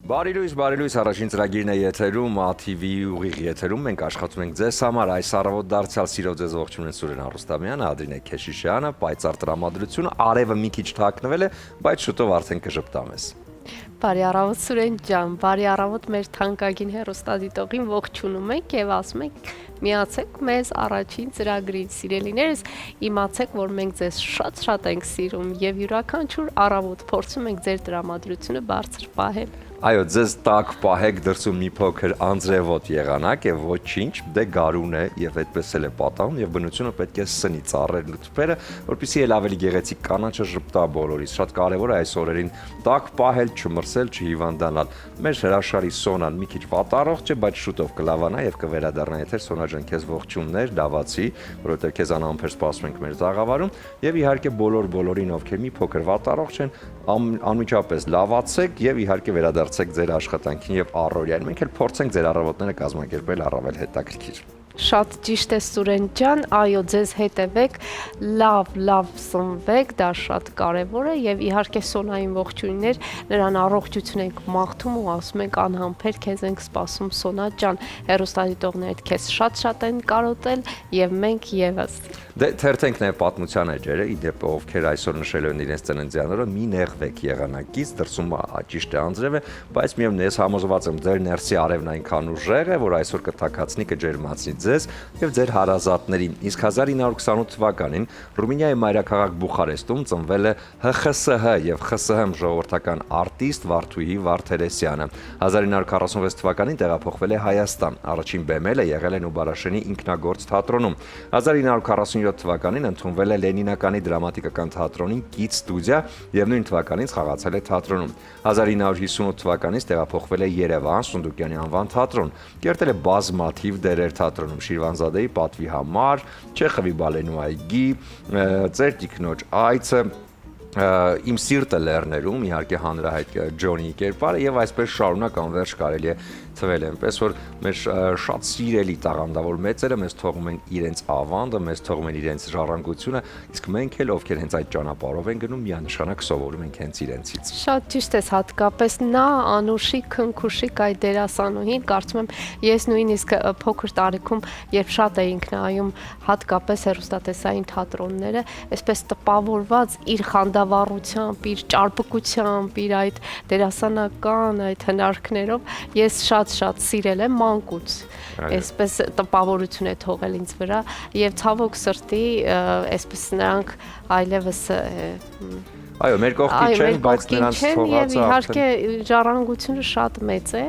Բարի լույս, առաջին ծրագիրն է եթերում, ATV ուղիղ եթերում, մենք աշխատում ենք ձեզ համար, այս առավոտ դարձյալ սիրով ձեզ ողջունում են Սուրեն Արուստամյանը, Ադրինե Քեշիշյանը, պայծառ տրամադրությունը, արևը մի քիչ թաքնվել է, բայց շուտով արդեն կժպտա մեզ։ Բարի առավոտ Սուրեն ջան, բարի առավոտ մեր թանկագին հեռուստադիտողին ողջունում ենք եւ ասում ենք միացեք մեզ առաջին ծրագրին, սիրելիներս, իմացեք, որ մենք ձեզ շատ ենք սիրում եւ յուրաքանչյուր առավոտ փորձում ենք ձեր տրամադրությունը բարձր պահել։ Այո, ձեզ տակ պահեք դրսում մի փոքր անձրևոտ եղանակ եւ ոչինչ, դե գարուն է եւ այդպես էլ է պատահում եւ բնությունը պետք է սնի ծառերն ու թփերը, որպեսզի էլ ավելի գեղեցիկ կանաչը ժպտա բոլորիս։ Շատ կարեւոր է այս օրերին տակ պահել, չմրսել, չհիվանդանալ։ Մեր հրաշալի Սոնան մի քիչ վատառողջ է, բայց շուտով կլավանա եւ կվերադառնա եթեր։ Սոնա ջան, քեզ ողջուններ, լավացի, որովհետեւ քեզ անհամբեր սպասում ենք մեր զաղավարում եւ իհարկե բոլորին, ովքեր մի փոքր վատառողջ են, անմիջապես լավացեք եւ իհարկե վերադարձեք ձեր աշխատանքին եւ առօրյային։ Մենք էլ փորձենք ձեր առավոտները կազմակերպել առավել հետաքրքիր։ Շատ ճիշտ է Սուրեն ջան, այո, ձեզ հետևեք, լավ սնվեք, դա շատ կարևոր է եւ իհարկե Սոնային ողջույններ, նրան առողջություն ենք մաղթում ու ասում ենք անհամբեր քեզ ենք սպասում Սոնա ջան, հեռուստադիտողներդ քեզ շատ են կարոտել եւ մենք եւս։ Դե թերթենք նաև պատմության էջերը, իդեպ ովքեր այսօր նշել են իրենց ծննդյան օրը, մի նեղվեք եղանակից, դրսում ճիշտ է անձրև է, բայց միևնույն է, ես համոզված եմ ձեր ներսի արևն այնքան ուժեղ է, որ այսօր կթաքացնի, կջերմացնի ձեզ եւ ձեր հարազատներին։ Իսկ 1928 թվականին Ռումինիայի մայրաքաղաք Բուխարեստում ծնվել է ՀԽՍՀ եւ ԽՍՀՄ ժողովրդական արտիստ Վարդուհի Վարդերեսյանը։ 1946 թվականին տեղափոխվել է Հայաստան։ Առաջին բեմելը եղել է Նուբարաշենի ինքնագործ թատրոնում։ 1947 թվականին ընդունվել է Լենինականի դրամատիկական թատրոնին կից ստուդիա եւ նույն թվականից խաղացել է թատրոնում։ 1958 թվականից տեղափոխվել է Երևան Սունդուկյանի անվան թատրոն։ Կերտել է բազմաթիվ դերեր թատրոնում Շիրվանզադեի պատվի համար, Չեխովի բալենու այգի, Ծերտիկնոջ այցը, Իմ սիրտը լեռներում, իհարկե հանրահայտ Ջոնի կերպարը եւ այսպես շարունակ անվերջ կարելի է թվել այնպես որ մեր շատ սիրելի տաղանդավոր մեծերը մեզ թողում են իրենց ավանդը, մեզ թողում են իրենց ժառանգությունը, իսկ մենք էլ ովքեր հենց այդ ճանապարհով են գնում, միանշանակ սովորում ենք հենց իրենցից։ Շատ ճիշտ ես, հատկապես նա Անուշիկ Քնքուշիկ այդ դերասանուհին, կարծում եմ ես նույնիսկ փոքր տարիքում, երբ շատ էինք նայում հատկապես հեռուստատեսային թատրոնները, այսպես տպավորված իր խանդավառությամբ, իր ճարպկությամբ, իր այդ դերասանական այդ հնարքներով ես շատ սիրել եմ մանկուց, այսպես տպավորություն է թողել ինձ վրա եւ ցավոք սրտի, այսպես նրանք այլևս Այո, մեր կողքին չեն, բայց նրանց թողածը եւ իհարկե ժառանգությունը շատ մեծ է,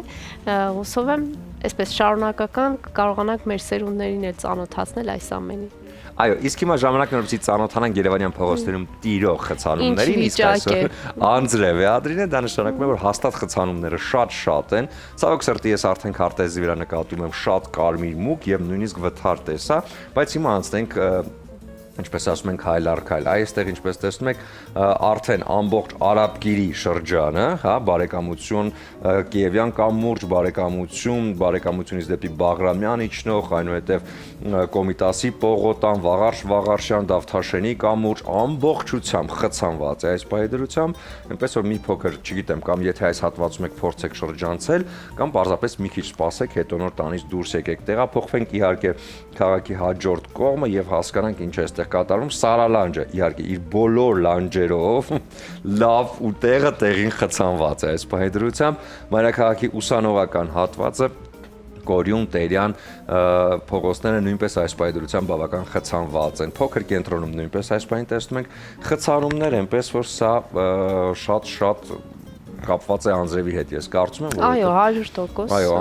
հուսով եմ, այսպես շարունակական կարողանանք մեր սերունդներին էլ ծանոթացնել այս ամենին։ Այո, իսկ հիմա ժամանակն է որպեսզի ծանոթանանք Երևանյան փողոցներում տիրող խցանումներին, իսկ այսօր անձրև է Ադրինե, դա նշանակում է, որ հաստատ խցանումները շատ են։ Ցավոք սրտի ես արդեն քարտեզի վրա նկատում եմ շատ կարմիր մուգ եւ նույնիսկ վթար տեսա, բայց հիմա անցնենք ինչպես ասում ենք հայլ առ քայլ, այստեղ ինչպես տեսնում եք արդեն ամբողջ Արաբգիրի շրջանը, հա, բարեկամություն, Կիևյան կամուրջ, բարեկամությունից դեպի Բաղրամյան իջնող, այնուհետև Կոմիտասի պողոտան, Վաղարշյան, Դավթաշենի կամուրջ ամբողջությամբ խցանված է այս պայդրությամբ, այնպես որ մի փոքր, չգիտեմ, կամ եթե այս հատվածում եք փորձեք շրջանցել, կամ պարզապես մի քիչ սպասեք, հետո նոր տանից դուրս եկեք, տեղափոխվենք իհարկե քաղաքի հաջորդ կողմը եւ հասկանանք ինչ է այստեղ կատարում Սարալանջը, իհարկե իր բոլոր լանջերով լավ ու տեղին խցանված է այս պահեդրությամբ, մայրաքաղաքի ուսանողական հատվածը Կորյուն, Տերյան փողոցները նույնպես այս պայդրությամբ բավական խցանված են, փոքր կենտրոնում նույնպես այս պահին տեսնում ենք խցանումներ, այնպես որ սա շատ կապված է անձրևի հետ, ես կարծում եմ, որ այո, 100%։ Այո,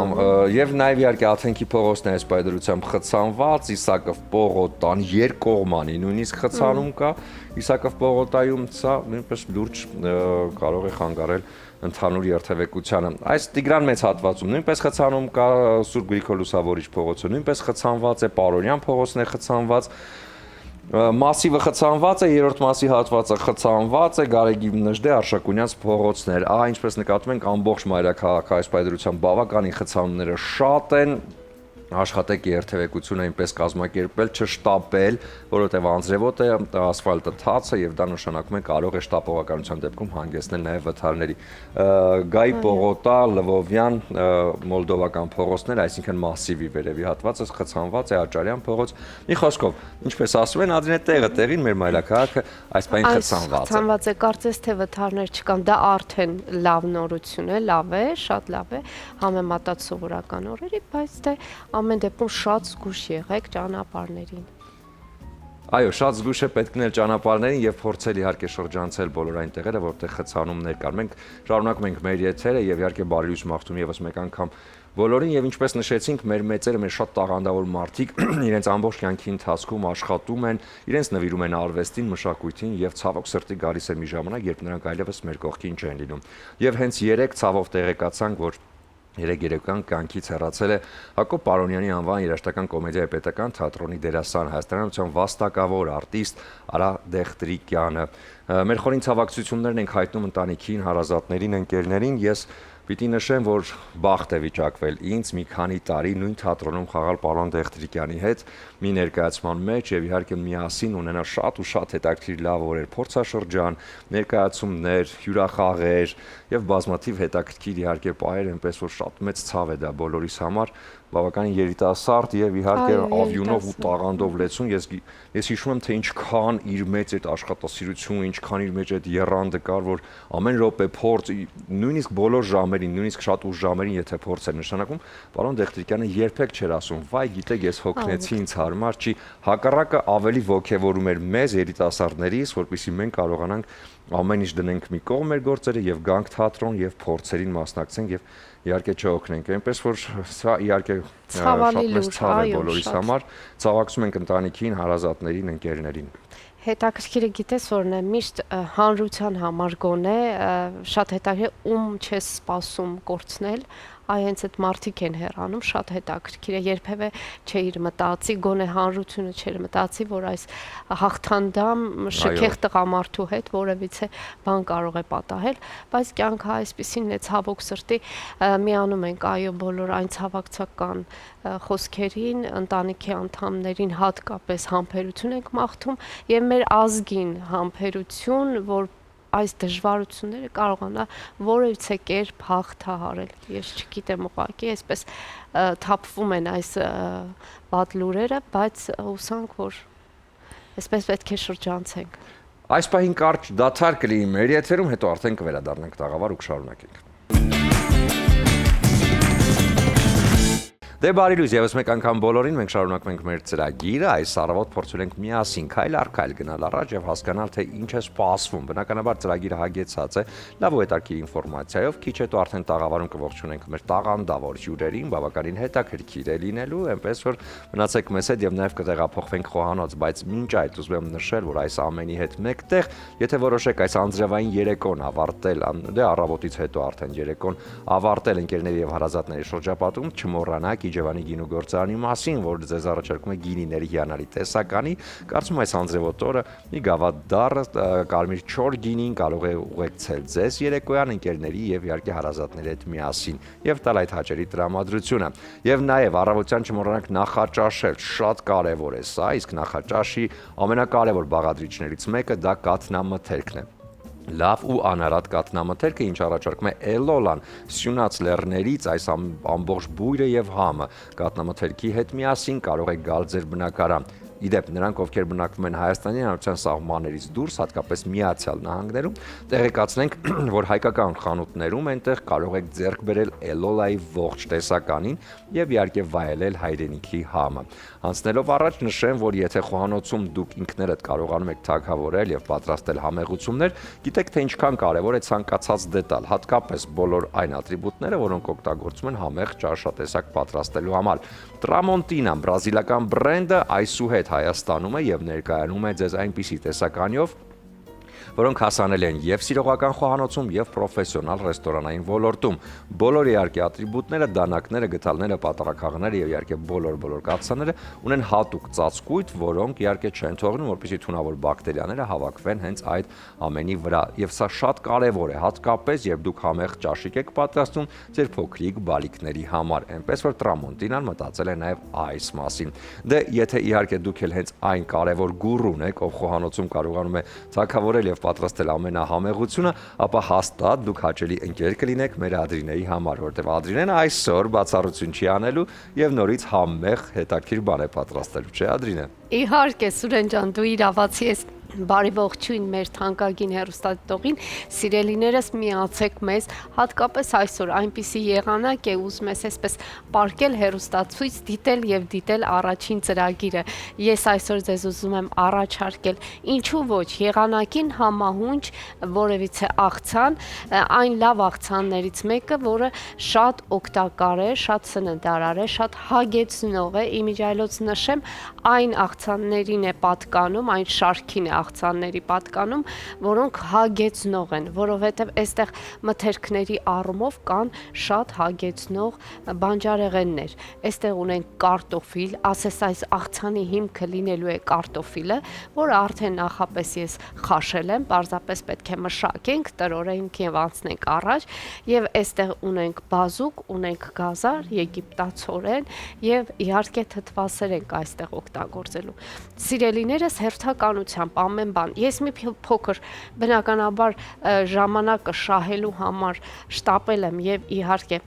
եւ նաեւ իհարկե Աթենքի փողոցն է այս պայդրությամբ խցանված, Իսակով պողոտան երկկողմանի նույնիսկ խցանում կա, Իսակով պողոտայում սա նույնպես լուրջ կարող է խանգարել ընդհանուր երթևեկությանը։ Այս Տիգրան մեծ հատվածում նույնպես խցանում կա, Սուրբ Գրիգոր Լուսավորիչ փողոցը նույնպես խցանված է, Պարոնյան փողոցն է խցանված, Մասիվը խցանված է, երրորդ մասի հատվածը խցանված է, Գարեգի Նժդե, Արշակունյանց փողոցներ, ինչպես նկատում ենք ամբողջ մայրաքաղաքը այս պայդրությամբ բավականին խցանումները շատ են, աշխատեք երթևեկությունը այնպես կազմակերպել, չշտապել, որովհետև անձրևոտ է, ասֆալտը թաց է եւ դա նշանակում է կարող է շտապողականության դեպքում հանգեցնել նաեւ վթարների։ Գայ Պողոտա, Լվովյան, մոլդովական փողոցներ, այսինքն massive-ի վերևի հատվածը խցանված է, Աճարյան փողոց։ Մի խոսքով, ինչպես ասում են, Ադրինե տեղը տեղին մեր մայրաքաղաքը այս պայն խցանված է։ Խցանված է, կարծես թե վթարներ չկան, դա արդեն լավ նորություն է, լավ է, շատ լավ է, համեմատած սովորական օրերի, բայց դե ամեն դեպքում շատ զգուշ եղեք ճանապարհներին։ Այո, շատ զգուշ է պետք լինել ճանապարհներին եւ փորձել իհարկե շրջանցել բոլոր այն տեղերը, որտեղ խցանումներ կան։ Մենք շարունակում ենք մեր եթերը եւ իհարկե բարի լույս մաղթում եւս մեկ անգամ բոլորին եւ ինչպես նշեցինք, մեր մեծերը, մեր շատ տաղանդավոր մարդիկ իրենց ամբողջ կյանքի ընթացքում աշխատում են, իրենց նվիրում են արվեստին, մշակույթին եւ ցավոք սրտի գալիս է մի ժամանակ, երբ նրանք այլևս մեր կողքին չեն լինում։ Եվ հենց երեք ցավով տեղեկացանք, որ երեկոյան կյանքից հեռացել է Հակոբ Պարոնյանի անվան երաժշտական կոմեդիայի պետական թատրոնի դերասան, հայաստանյան վաստակավոր արտիստ Արա Դեղտրիկյանը։ Մեր խորին ցավակցություններն ենք հայտնում ընտանիքին, հարազատներին, ընկերներին։ Ես պիտի նշեմ, որ բախտ է վիճակվել ինձ մի քանի տարի նույն թատրոնում խաղալ պարոն Դեղտրիկյանի հետ մի ներկայացման մեջ եւ իհարկե միասին ունենալ շատ ու շատ հետաքրքիր լավ օրեր, փորձաշրջան, ներկայացումներ, հյուրախաղեր եւ բազմաթիվ հետաքրքիր իհարկե պահեր, այնպես որ շատ մեծ ցավ է դա բոլորիս համար, բավականին երիտասարդ եւ իհարկե ավյունով ու տաղանդով լեցուն։ Ես հիշում եմ, թե ինչքան իր մեջ այդ աշխատասիրություն, ինչքան իր մեջ այդ եռանդը կար, որ ամեն րոպե փորձ, նույնիսկ բոլոր ժամերին, նույնիսկ շատ ուշ ժամերին, եթե փորձ էր նշանակում, պարոն Դեղտրիկյանը երբեք չէր ասում, վայ, գիտեք, ես հոգնեցի, ինձ հարմար չի, հակառակը ավելի ոգևորում էր մեզ երիտասարդներիս, որպեսզի մենք կարողանանք ամեն ինչ դնենք մի կողմ մեր գործերը եւ գանք թատրոն եւ փորձերին մասնակցենք եւ իհարկե չօգնենք, այնպես որ սա իհարկե շատ մեծ ցավ է բոլորիս համար, ցավակցում ենք ընտանիքին, հարազատներին, ընկերներին։ Հետաքրքիրը գիտես որն է, միշտ հանրության համար գոնե շատ հետաքրքիր ում չես սպասում կորցնել, այ հենց այդ մարդիկ են հեռանում, շատ հետաքրքիր է, երբևէ չէիր մտածի, գոնե հանրությունը չէր մտածի, որ այս հաղթանդամ շքեղ տղամարդու հետ որևիցե բան կարող է պատահել, բայց կյանքը այսպեսին է, ցավոք սրտի միանում ենք այո բոլոր այն ցավակցական խոսքերին, ընտանիքի անդամներին հատկապես համբերություն ենք մաղթում եւ մեր ազգին համբերություն, որ այս դժվարությունները կարողանա որևիցե կերպ հաղթահարել։ Ես չգիտեմ ուղղակի, այսպես թափվում են այս վատ լուրերը, բայց հուսանք, որ այսպես պետք է շրջանցենք։ Այս պահին կարճ դադար կլինի մեր եթերում, հետո արդեն կվերադառնանք տաղավար ու կշարունակենք։ Դե բարի լույս եւս մեկ անգամ բոլորին, մենք շարունակում ենք մեր ծրագիրը, այս առավոտ փորձում ենք միասին քայլ առ քայլ գնալ առաջ եւ հասկանալ, թե ինչ է սպասվում։ Բնականաբար ծրագիրը հագեցած է լավ ու հետաքրքիր ինֆորմացիայով, քիչ հետո արդեն տաղավարում կողջունենք մեր տաղանդավոր հյուրերին, բավականին հետաքրքիր է լինելու, այնպես որ մնացեք մեզ հետ եւ նաեւ կտեղափոխվենք խոհանոց, բայց մինչ այդ ուզում եմ նշել, որ այս ամենի հետ մեկտեղ, եթե որոշեք այս անձրևային երեկոն ավարտել, դե առավոտից հետո արդեն երեկոն ավարտել ընկերների եւ հարազատների շրջապատում, չմոռանաք Իջևանի գինու գործարանի մասին, որ ձեզ առաջարկում է գինիների հիանալի տեսականի, կարծում այս անձրևոտ օրը մի գավաթ կարմիր չոր գինին կարող է ուղեկցել ձեզ երեկոյան ընկերների եւ իհարկե հարազատների հետ միասին եւ տալ այդ հաճելի տրամադրությունը։ Եվ նաեւ առավոտյան չմոռանաք նախաճաշել, շատ կարեւոր է սա, իսկ նախաճաշի ամենակարևոր բաղադրիչներից մեկը դա կաթնամթերքն է։ Լավ ու անարատ կաթնամթերքը, ինչ առաջարկում է Էլոլան, Սյունած լեռներից այս ամբողջ բույրը եւ համը կաթնամթերքի հետ միասին կարող է գալ ձեր բնակարան։ Իդեպ նրանք, ովքեր բնակվում են Հայաստանի Հանրապետության սահմաններից դուրս, հատկապես Միացյալ Նահանգներում, տեղեկացնենք, որ հայկական խանութներում այնտեղ կարող եք ձեռք բերել Էլոլայի ողջ տեսականին եւ իհարկե վայելել հայրենիքի համը։ Անցնելով առաջ նշեմ, որ եթե խոհանոցում դուք ինքներդ կարողանում եք թագավորել եւ պատրաստել համեղություններ, գիտեք թե ինչքան կարեւոր է ցանկացած դետալ, հատկապես բոլոր այն ատրիբուտները, որոնք օգտագործում են համեղ ճաշատեսակ պատրաստելու համար։ Տրամոնտինան, բրազիլական բրենդը, այսուհետ Հայաստանում է եւ ներկայանում է ձեզ այնպիսի տեսականիով, որոնք հասանելի են եւ սիրողական խոհանոցում եւ պրոֆեսիոնալ ռեստորանային ոլորտում։ Բոլոր իհարկե ատրիբուտները, դանակները, գդալները, պատառաքաղները եւ իհարկե բոլոր կաթսաները ունեն հատուկ ծածկույթ, որոնք իհարկե չեն թողնում, որպեսզի թունավոր բակտերիաները հավաքվեն հենց այդ ամենի վրա։ Եվ սա շատ կարեւոր է, հատկապես երբ դուք համեղ ճաշիկ եք պատրաստում ձեր փոքրիկ բալիկների համար, այնպես որ Տրամոնտինան մտածել է նաեւ այս մասին։ Դե եթե իհարկե դուք էլ հենց այն կարևոր գուրուն եք, ով խոհանոցում կարողանում է թագավորել եւ պատրաստել ամենահամեղությունը, ապա հաստատ դուք հաճելի ընկեր կլինեք մեր Ադրինեի համար, որտեղ Ադրինեն այսօր բացառություն չի անելու եւ նորից համեղ հետաքրքիր բան է պատրաստելու, չէ՞ Ադրինե։ Իհարկե, Սուրեն ջան, դու իրավացի ես։ Բարի ողջույն մեր թանկագին հեռուստադիտողին, սիրելիներս միացեք մեզ, հատկապես այսօր այնպիսի եղանակ է, ուզում ես այսպես պարկել հեռուստացույց, դիտել եւ դիտել առաջին ծրագիրը։ Ես այսօր ձեզ ուզում եմ առաջարկել, ինչու ոչ, եղանակին համահունչ որևիցե աղցան, այն լավ աղցաններից մեկը, որը շատ օգտակար է, շատ սննդարար է, շատ հագեցնող է, իմիջիայլոց նշեմ, այն աղցաններին է պատկանում, այն շարքին է աղցանների պատկանում, որոնք հագեցնող են, որովհետև այստեղ մթերքների առումով կան շատ հագեցնող բանջարեղեններ։ Այստեղ ունենք կարտոֆիլ, ասես այս աղցանի հիմքը լինելու է կարտոֆիլը, որը արդեն նախապես ես խաշել եմ, պարզապես պետք է մշակենք, տրորենք եւ անցնենք առաջ, եւ այստեղ ունենք բազուկ, ունենք գազար, եգիպտացորեն եւ իհարկե թթվասերենք այստեղ օգտագործելու։ Սիրելիներս հերթականությամբ ամեն բան։ Ես մի փոքր բնականաբար ժամանակը շահելու համար շտապել եմ եւ իհարկե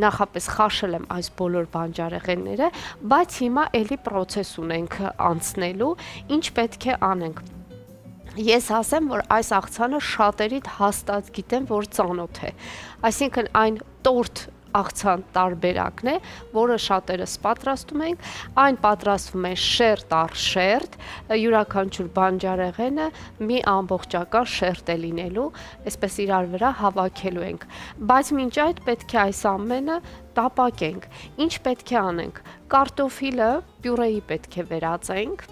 նախապես խաշել եմ այս բոլոր բանջարեղենները, բայց հիմա էլի process ունենք անցնելու, ինչ պետք է անենք։ Ես ասեմ, որ այս աղցանը շատերիդ հաստատ գիտեն, որ ծանոթ է։ Այսինքն այն տորտ աղցան տարբերակն է, որը շատերս պատրաստում ենք, այն պատրաստվում է շերտ առ շերտ, յուրաքանչյուր բանջարեղենը մի ամբողջական շերտ է լինելու, այսպես իրար վրա հավաքելու ենք, բայց մինչ այդ պետք է այս ամենը տապակենք, ինչ պետք է անենք, կարտոֆիլը պյուրեի պետք է վերածենք,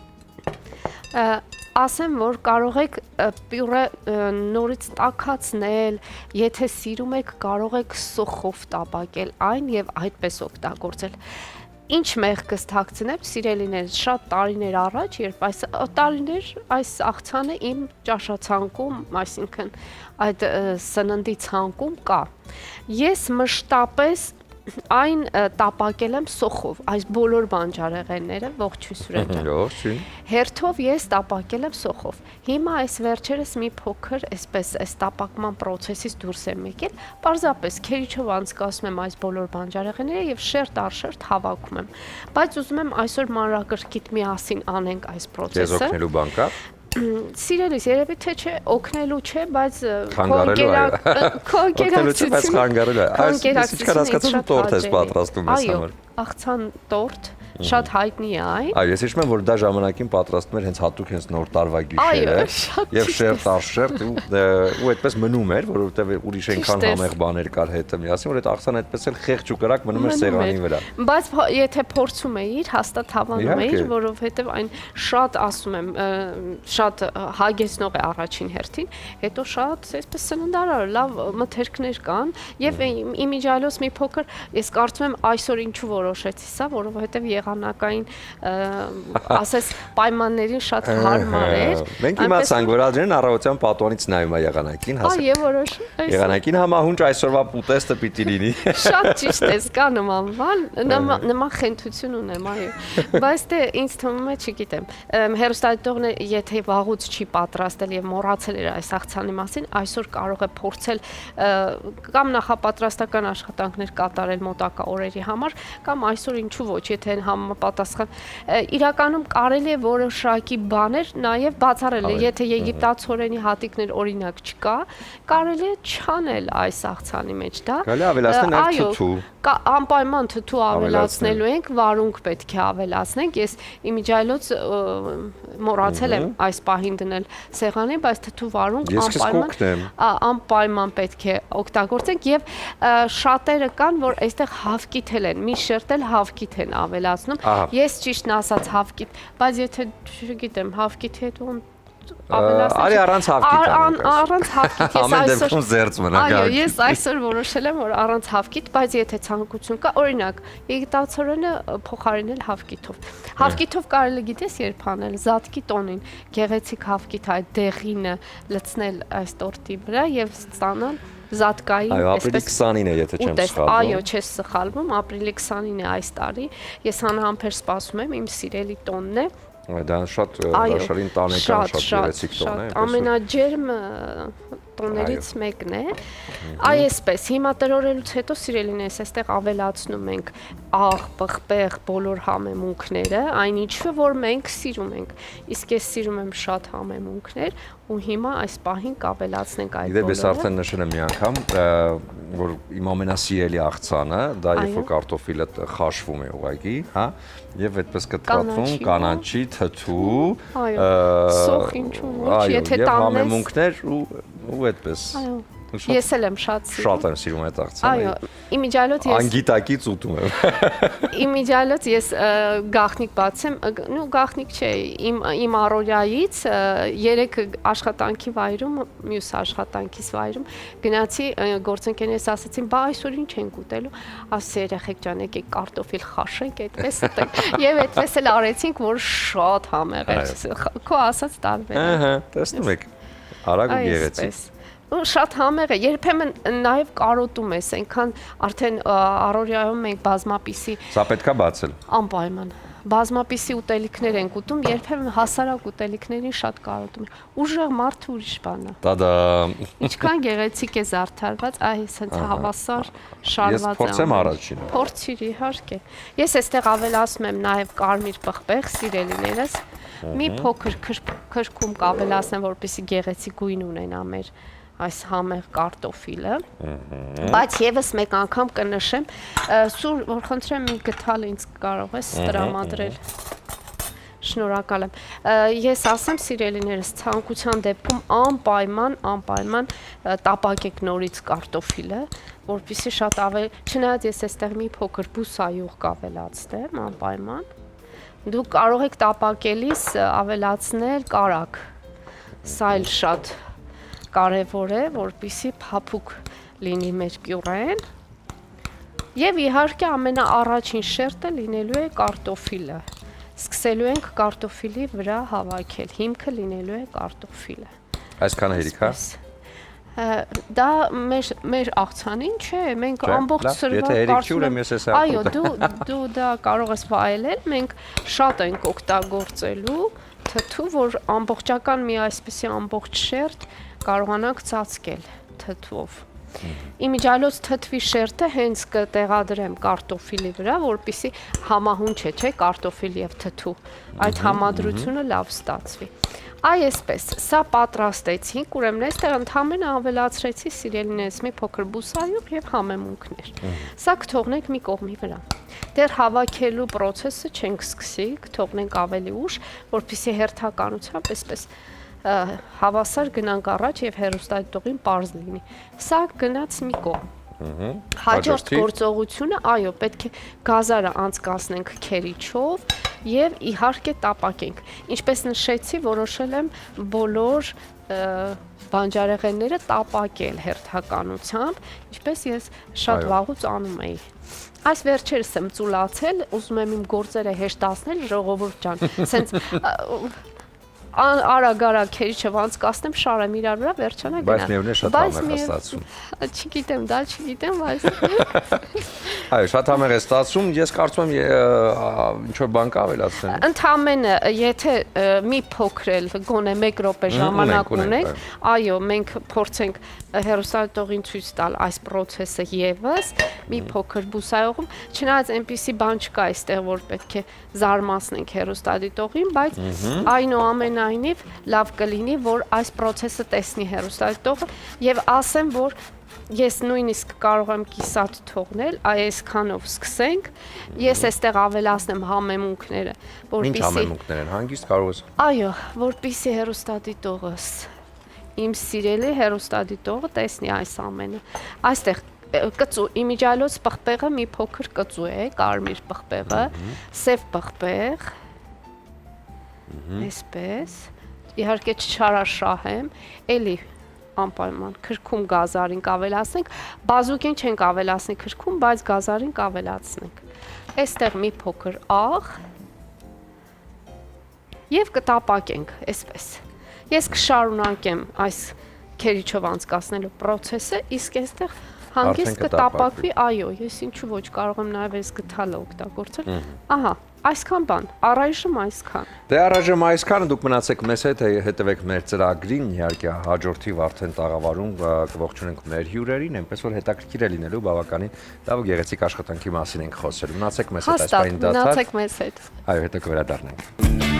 ասեմ, որ կարող եք պյուրե նորից տաքացնել, եթե սիրում եք, կարող եք սոխով տապակել այն եւ այդպես օգտագործել։ Ինչ մեղքս թաքցնեմ, սիրելիներս, շատ տարիներ առաջ, երբ այս աղցանը իմ ճաշացանկում, այսինքն այդ սննդի ցանկում կա։ Ես մշտապես այն տապակել եմ սոխով, այս բոլոր բանջարեղենները, ողջույն Սուրեն ջան։ Ողջույն։ Հերթով ես տապակել եմ սոխով։ Հիմա այս վերջերս մի փոքր այսպես այս տապակման process-ից դուրս եմ եկել, պարզապես քերիչով անցկացնում եմ այս բոլոր բանջարեղենները եւ շերտ առ շերտ հավաքում եմ։ Բայց ուզում եմ այսօր մանրակրկիտ միասին անենք այս process-ը։ Ձեզ օգնելու բան կա։ Սիրելիս, երևի թե չէ, օգնելու չէ, բայց քո ընկերակցությունը, այս ինչքան հասկացա տորտ ես պատրաստում ես համար։ Այո, աղցան տորտ, շատ հայտնի է այն։ Այո, ես հիշում եմ, որ դա ժամանակին պատրաստում էր հենց հատուկ հենց նոր տարվա գիշերը եւ շերտ առ շերտ ու այդպես մնում էր, որովհետեւ ուրիշ այնքան համեղ բաներ կար հետը միասին, որ այդ աղցանը այդպես էլ խեղճ ու կրակ մնում էր սեղանի վրա։ Բայց եթե փորձում էիր, հաստատ հավանում էիր, որովհետեւ այն շատ, ասում եմ, շատ հագեցնող է առաջին հերթին, հետո շատ այսպես սննդարար, լավ մթերքներ կան եւ իմիջիայլոց մի փոքր ես կարծում եմ այսօր ինչու որոշեցի սա, որովհետեւ եղանակային ասես պայմաններին շատ հարմար էր։ Մենք իմացանք, որ Ադրինեն առավոտյան պատուանից նայում է եղանակին, Այո, որոշ։ Եղանակին համահունչ այսօրվա ուտեստը պիտի լինի։ Շատ ճիշտ ես, կա նման բան, նման խենթություն ունեմ, այո։ Բայց դե ինձ թվում է, չգիտեմ, հեռուստադիտողն եթե վաղուց չի պատրաստել եւ մոռացել էր այս աղցանի մասին, այսօր կարող է փորձել կամ նախապատրաստական աշխատանքներ կատարել մոտակա օրերի համար, կամ այսօր ինչու ոչ, եթե համապատասխան իրականում կարելի է որոշակի բաներ նաև բացառել, եթե եգիպտացորենի հատիկներ օրինակ չկա, կարելի է չանել այս աղցանի մեջ դա։ Կարելի ավելացնել նաև թթու։ Անպայման թթու ավելացնելու ենք, վարունգ պետք է ավելացնենք։ Ես իմիջիայլոց մոռացել եմ այս պահին դնել սեղանին, բայց թթու վարունգ անպայման պետք է օգտագործենք եւ շատերը կան, որ այստեղ հավկիթել են, մի շերտ էլ հավկիթ են ավելացնում։ Ես ճիշտն ասած հավկիթ, բայց եթե չգիտեմ, հավկիթի հետ Արի առանց հավքիտ անենք։ Առանց հավքիտ ես Ամեն դեպքում զերծ մնա։ Այո, ես այսօր որոշել եմ, որ առանց հավքիտ, բայց եթե ցանկություն կա, օրինակ, եգիպտացորենը փոխարինել հավքիտով։ Հավքիտով կարելի գիտես երբ անել, զատկի տոնին, գեղեցիկ հավքիտ այդ դեղինը լցնել այս տորտի վրա եւ ստանալ զատկայի, այո, ապրիլի 20-ին է, եթե չեմ սխալվում։ Այո, չես սխալվում, ապրիլի 20-ին է այս տարի։ Ես անհամբեր սպասում եմ, իմ սիրելի տոնն է։ Դա շատ հրաշալի ընտանեկան, շատ գեղեցիկ տոն է։ Ամենաջերմ տոներից մեկն է։ Այսպես, հիմա տրորելուց հետո սիրելիներս, այստեղ ավելացնում ենք աղ, պղպեղ, բոլոր համեմունքները, այնինչը որ մենք սիրում ենք։ Իսկ ես սիրում եմ շատ համեմունքներ ու հիմա այս պահին կավելացնենք այդ բոլորը։ Ես արդեն նշել եմ մի անգամ, որ իմ ամենասիրելի աղցանը, դա երբ որ կարտոֆիլը խաշվում է ուղղակի, հա, եւ այդպես կտրատվում, կանաչի, թթու, սոխ ինչու ոչ, եթե տանես համեմունքներ ու այդպես։ Ես էլ եմ շատ սիրում։ Շատ եմ սիրում այդ աղցանը։ Այո, իմիջիալոց ես անգիտակից ուտում եմ։ Իմիջիալոց ես գաղտնիք բացեմ, նու գաղտնիք չէ, իմ առօրյայից 3 աշխատանքի վայրում, մյուս աշխատանքից վայրում գնացի գործընկերներս ասացին, բա այսօր ինչ ենք ուտելու, ասի երեխեք ջան, եկեք կարտոֆիլ խաշենք, այդպես ուտենք։ Եվ այդպես էլ արեցինք, որ շատ համեղ էր։ Քո ասած տարբեր։ Ահա, տեսնում եք։ Արագ ու գեղեցիկ։ Շատ համեղ է, երբեմն նաև կարոտում ես, այնքան արդեն առօրյայում մենք բազմապիսի Սա պետքա բացել։ Անպայման բազմապիսի ուտելիքներ ենք ուտում, երբեմն հասարակ ուտելիքներին շատ կարոտում ենք։ Ուժեղ մարդը ուրիշ բան է։ Տադա։ Ինչքան գեղեցիկ է զարդարված, այս հենց հավասար շարված է։ Ես փորձեմ առաջինը։ Փորձիր իհարկե։ Ես այստեղ ավելացնում եմ նաև կարմիր պղպեղ, սիրելիներս։ Մի փոքր քրքում կավելացնեմ, որպեսզի գեղեցիկ գույն ունենա մեր այս համեղ կարտոֆիլը, բայց եւս մեկ անգամ կնշեմ, սուր, որ խնդրեմ մի գթալ ինձ կարող ես տրամադրել, շնորհակալ եմ, ես ասեմ սիրելիներս, ցանկության դեպքում անպայման տապակեք նորից կարտոֆիլը, որպեսզի շատ ավելի, չնայած ես այստեղ մի փոքր բուսայուղ կավելացնեմ, անպայման, դուք կարող եք տապակելիս ավելացնել կարագ, սա էլ շատ կարևոր է, որպեսզի փափուկ լինի մեր պյուրեն։ Եվ իհարկե ամենաառաջին շերտը լինելու է կարտոֆիլը։ Սկսելու ենք կարտոֆիլի վրա հավաքել։ Հիմքը լինելու է կարտոֆիլը։ Այսքանը հերիք է։ Դա մեր աղցանին չէ, մենք ամբողջ սրվա Եթե հերիք չուրեմ ես էս այո, դու դա կարող ես վայելել, մենք շատ ենք օգտագործելու թթու, որ ամբողջական մի այսպիսի ամբողջ շերտ կարողանանք ծածկել թթվով։ Իմիջիալոց թթվի շերտը հենց կտեղադրեմ կարտոֆիլի վրա, որպեսզի համահունչ է, չէ, կարտոֆիլ եւ թթու։ Այդ համադրությունը լավ ստացվի։ Այսպես, սա պատրաստեցինք, ուրեմն այստեղ ընդհանրապես ավելացրեցի սիրելիներս մի փոքր բուսայուղ եւ համեմունքներ։ Սա կթողնենք մի կողմի վրա։ Դեռ հավաքելու process-ը չենք սկսի, կթողնենք ավելի ուշ, որպեսզի հերթականությամբ այսպես հավասար գնանք առաջ եւ հերոստատիտողին པարզ լինի։ Սա գնաց մի կողմ։ Հաջորդ գործողությունը, այո, պետք է գազարը անցկացնենք քերիչով եւ իհարկե տապակենք։ Ինչպես նշեցի, որոշել եմ բոլոր բանջարեղենները տապակել հերթականությամբ, ինչպես ես շատ վաղուց անում էի։ Այս վերջերս եմ ծուլացել, ուզում եմ իմ գործերը հեշտացնել, ժողովուրդ ջան, սենց արագ քերիչը անցկացնեմ, շարեմ իրար վրա, վերջանա գնա։ Բայց միևնույն է շատ համեղ է ստացվում։ Չգիտեմ, դա չգիտեմ, բայց Այո, շատ համեղ է ստացվում, ես կարծում եմ ինչ որ բան կա ավելացնեմ։ Ընդամենը, եթե մի փոքրել գոնե 1 րոպե ժամանակ ունենք, այո, մենք փորձենք հերոստատիտողին ցույց տալ այս process-ը եւս մի փոքր բուսայուղում, չնայած այնպիսի բան չկա այստեղ, որ պետք է զարմացնենք հերոստատիտողին, բայց այնուամենայնիվ լավ կլինի, որ այս process-ը տեսնի հերոստատիտողը եւ ասեմ, որ ես նույնիսկ կարող եմ կիսատ թողնել, այսքանով սկսենք, ես այստեղ ավելացնեմ համեմունքները, որպեսզի Ինչ համեմունքներ են, հանգիստ կարող ես։ Այո, որպեսզի հերոստատիտողս իմ սիրելի հերոստատիտողը տեսնի այս ամենը։ Այստեղ կծու, իմիջիալոց պղպեղը մի փոքր կծու է, կարմիր պղպեղը, սև պղպեղ, այսպես, իհարկե չչարաշահեմ, էլի անպայման քրքում գազարին կավելացնենք, բազուկին չենք ավելացնի քրքում, բայց գազարին կավելացնենք։ Այստեղ մի փոքր աղ եւ կտապակենք, այսպես։ Ես կշարունակեմ այս քերիչով անցկացնելու process-ը, իսկ այստեղ հանգիստ կտապակվի, այո, ես ինչու ոչ կարող եմ նաև այս գթալը օգտագործել։ Ահա, այսքան բան, առայժմ այսքան։ Դե առայժմ այսքան, դուք մնացեք մեզ հետ, հետևեք մեր ծրագրին, իհարկե հաջորդիվ արդեն տաղավարում կողջունենք մեր հյուրերին, այնպես որ հետաքրքիր է լինելու բավականին լավ ու գեղեցիկ աշխատանքի մասին ենք խոսելու։ Մնացեք մեզ հետ այս պահին դադար։ Մնացեք մեզ հետ։ Այո, հետո կվերադառնանք։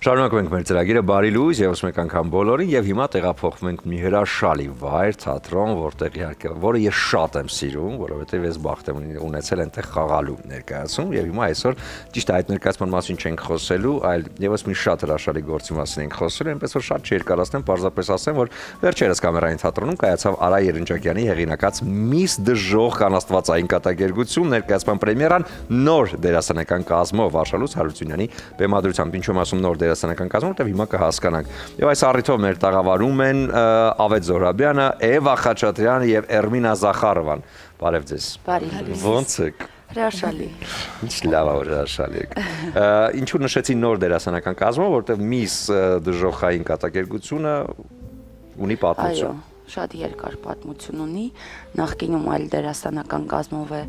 Շարունակում ենք մեր ծրագիրը բարի լույս եւս մեկ անգամ բոլորին եւ հիմա տեղափոխվում ենք մի հրաշալի վայր, թատրոն, որտեղ իհարկե որը ես շատ եմ սիրում, որովհետեւ ես բախտ եմ ունեցել այնտեղ խաղալու ներկայացում եւ հիմա այսօր ճիշտ այդ ներկայացման մասին չենք խոսելու, այլ եւս մի շատ հրաշալի գործի մասին ենք խոսելու, այնպես որ շատ չերկարացնեմ, պարզապես ասեմ, որ վերջերս կամերային թատրոնում կայացավ Արա Երնջակյանի հեղինակած Միս դժոխ կանաստվածային կատակերգություն ներկայացման պրեմիերան նոր դերասանական կազմով Արշալույս Հարությունյանի բեմադրությամբ, ինչու եմ ասում նոր դերասանական կազմով, որտեղ հիմա կհասկանանք։ Եվ այս առիթով մեր տաղավարում են Ավետ Զոհրաբյանը, Էվա Խաչատրյանը եւ Էրմինա Զախարովան։ Բարև ձեզ։ Բարև։ Ո՞նց եք։ Հրաշալի։ Ինչ լավ է, հրաշալի եք։ Ինչու նշեցի նոր դերասանական կազմով, որտեղ Միս դժոխային կատակերգությունը ունի պատմություն։ Այո, շատ երկար պատմություն ունի։ Նախկինում այլ դերասանական կազմով է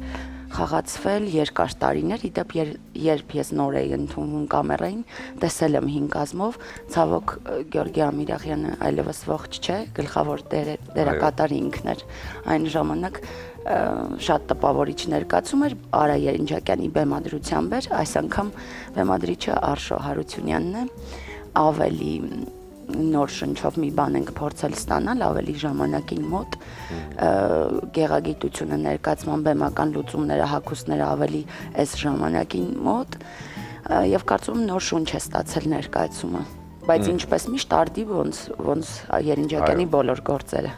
խաղացվել երկար տարիներ, իդեպ երբ ես նոր էի ընդունում կամերային, տեսել եմ 5 կազմով, ցավոք Գյորգի Ամիրախյանը այլևս ողջ չէ, գլխավոր դերակատարը ինքն էր այն ժամանակ շատ տպավորիչ ներկայացում էր Արա Երնջակյանի բեմադրությամբ էր, այս անգամ բեմադրիչը Արշո Հարությունյանն է, ավելի նոր շնչով մի բան ենք փորձել ստանալ ավելի ժամանակին մոտ գեղագիտությունը ներկայացման բեմական լուծումները հագուստները ավելի այս ժամանակին մոտ եւ կարծում եմ նոր շունչ է ստացել ներկայացումը բայց ինչպես միշտ արդի ոնց Երնջակյանի բոլոր գործերը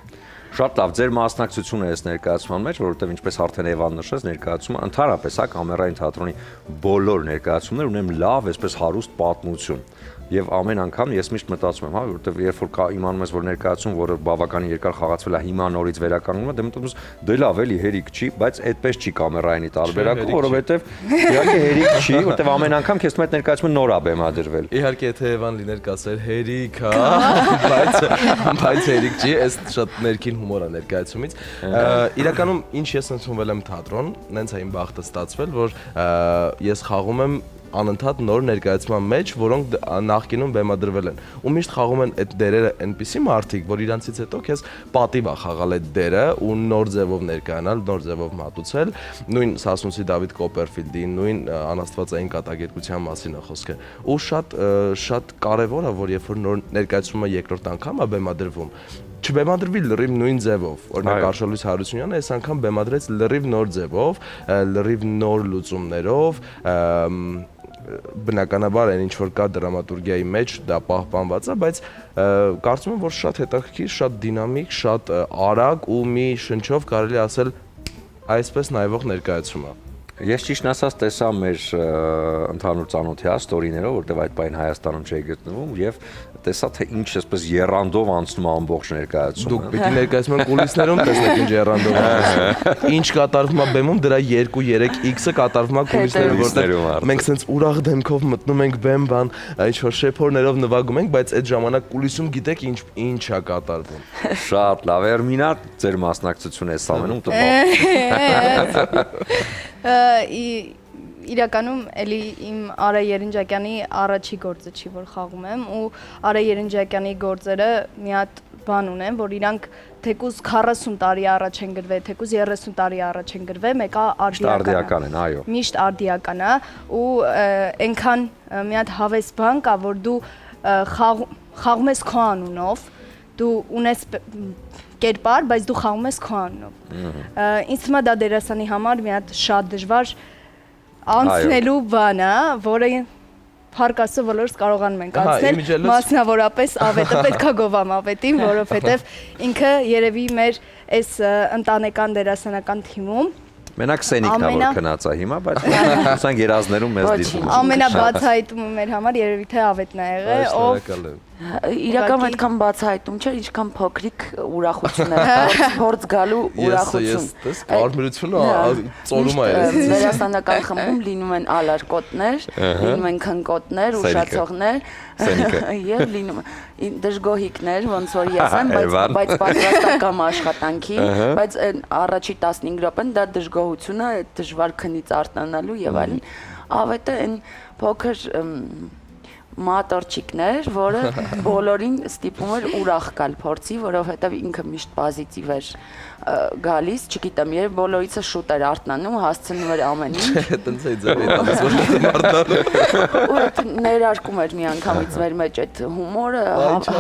Շատ լավ, ձեր մասնակցությունը այս ներկայացման մեջ, որովհետև ինչպես արդեն Էվան նշեց, ներկայացումը ընդհանրապես կամերային թատրոնի բոլոր ներկայացումներ ունեն լավ, այսպես հարուստ պատմություն։ Եվ ամեն անգամ ես միշտ մտածում եմ, հա, որովհետև երբ որ իմանում ես, որ ներկայացում, որը բավականին երկար խաղացվել է, հիմա նորից վերականգնում է, դե մտածում ես, դե լավ էլի հերիք չի, բայց այդպես չի կամերայինի տարբերակում, որովհետև իհարկե հերիք չի, որովհետև ամեն անգամ քեզ թվում է այդ ներկայացումը նոր է բեմադրվել։ Իհարկե եթե Էվան լիներ կասեր հերիք, հա, բայց հերիք չի, այս շատ ներքին հումոր է ներկայացումից։ Իրականում ինչ ես ընդունվել եմ թատրոն, նենց է իմ բախտը ստացվել, որ ես խաղում եմ անընդհատ նոր ներկայացման մեջ, որոնք նախկինում բեմադրվել են։ Ու միշտ խաղում են այդ դերերը այնպիսի մարդիկ, որ իրանցից հետո քեզ պատիվ է խաղալ այդ դերը ու նոր ձևով ներկայանալ, նոր ձևով մատուցել։ Նույն Սասունցի Դավիթ Կոպերֆիլդի, նույն անաստվածային կատակերգության մասին է խոսքը։ Ու շատ կարևոր է, որ երբ որ նոր ներկայացումը երկրորդ անգամ է բեմադրվում, չբեմադրվի լրիվ նույն ձևով։ Օրինակ Արշալույս Հարությունյանը այս անգամ բեմադրեց լրիվ նոր ձևով, լրիվ նոր լուծումներով, բնականաբար այն ինչ որ կա դրամատուրգիայի մեջ դա պահպանված է, բայց կարծում եմ որ շատ հետաքրքիր, շատ դինամիկ, շատ արագ ու մի շնչով կարելի ասել այսպես նայվող ներկայացում է։ Ես ճիշտ ասած տեսա մեր ընդհանուր ծանոթի ստորիներով, որտեղ այդ պայն Հայաստանում չէի գտնվում եւ տեսա թե ինչ այսպես երանդով անցնում է ամբողջ ներկայացումը։ Դուք պիտի ներկայացման կուլիսներում տեսնեք ինչ երանդով անցնում։ Ինչ կատարվում է բեմում, դրա 2-3x-ը կատարվում է կուլիսներում, որտեղ մենք sense ուրախ դեմքով մտնում ենք բեմ բան, ինչ որ շեփորներով նվագում ենք, բայց այդ ժամանակ կուլիսում գիտեք ինչ է կատարվում։ Շատ լավ, Էրմինա, ձեր մասնակցությունը այս ամենում տպավ։ Իրականում էլի իմ Արա Երնջակյանի առաջի գործը չի, որ խաղում եմ ու Արա Երնջակյանի գործերը մի հատ բան ունեն, որ իրանք թեկուզ 40 տարի առաջ են գրվել, թեկուզ 30 տարի առաջ են գրվել, մեկը արդիական են, այո։ Միշտ արդիական է ու այնքան մի հատ հավես բան կա, որ դու խաղում ես քո անունով, դու ունես կերպար, բայց դու խաղում ես քո անունով։ Ինձ թվում է դա դերասանի համար մի հատ շատ դժվար անցնելու բան է, որը փառք բոլորս կարողանում ենք անցնել, մասնավորապես Ավետը պետք է գովամ Ավետին, որովհետև ինքը երևի մեր այս ընտանեկան դերասանական թիմում Մենակ Սենիկն է որ քնած է հիմա, բայց ասենք երազներում մեզ դիտում։ Ամենաբացահայտումը մեր համար երևի թե ավետն է եղել, ով Իրական այդքան բացահայտում չէր, ինչքան փոքրիկ ուրախություն է, փորձ գալու ուրախություն։ Ես կարմրությունը ծորում է։ Դերասանական խմբում լինում են ալարկոտներ, լինում են քնկոտներ, ուշացողներ, եւ լինում են դժգոհիկներ, ոնց որ ես եմ, բայց պատրաստական աշխատանքի, բայց առաջի 15 րոպեն դա դժգոհությունը, դժվար քնից արտանալու եւ այլն։ Ավետը այն փոքր մատորչիկներ, որը բոլորին ստիպում էր ուրախ գալ փորձի, որովհետև ինքը միշտ պոզիտիվ էր գալիս, չգիտեմ, երբ բոլորիցը շուտ էր արթնանում, հասցնում էր ամեն ինչ։ Տենց է ձեր այդ Ու այդ ներարկում էր միանգամից մեր մեջ այդ հումորը,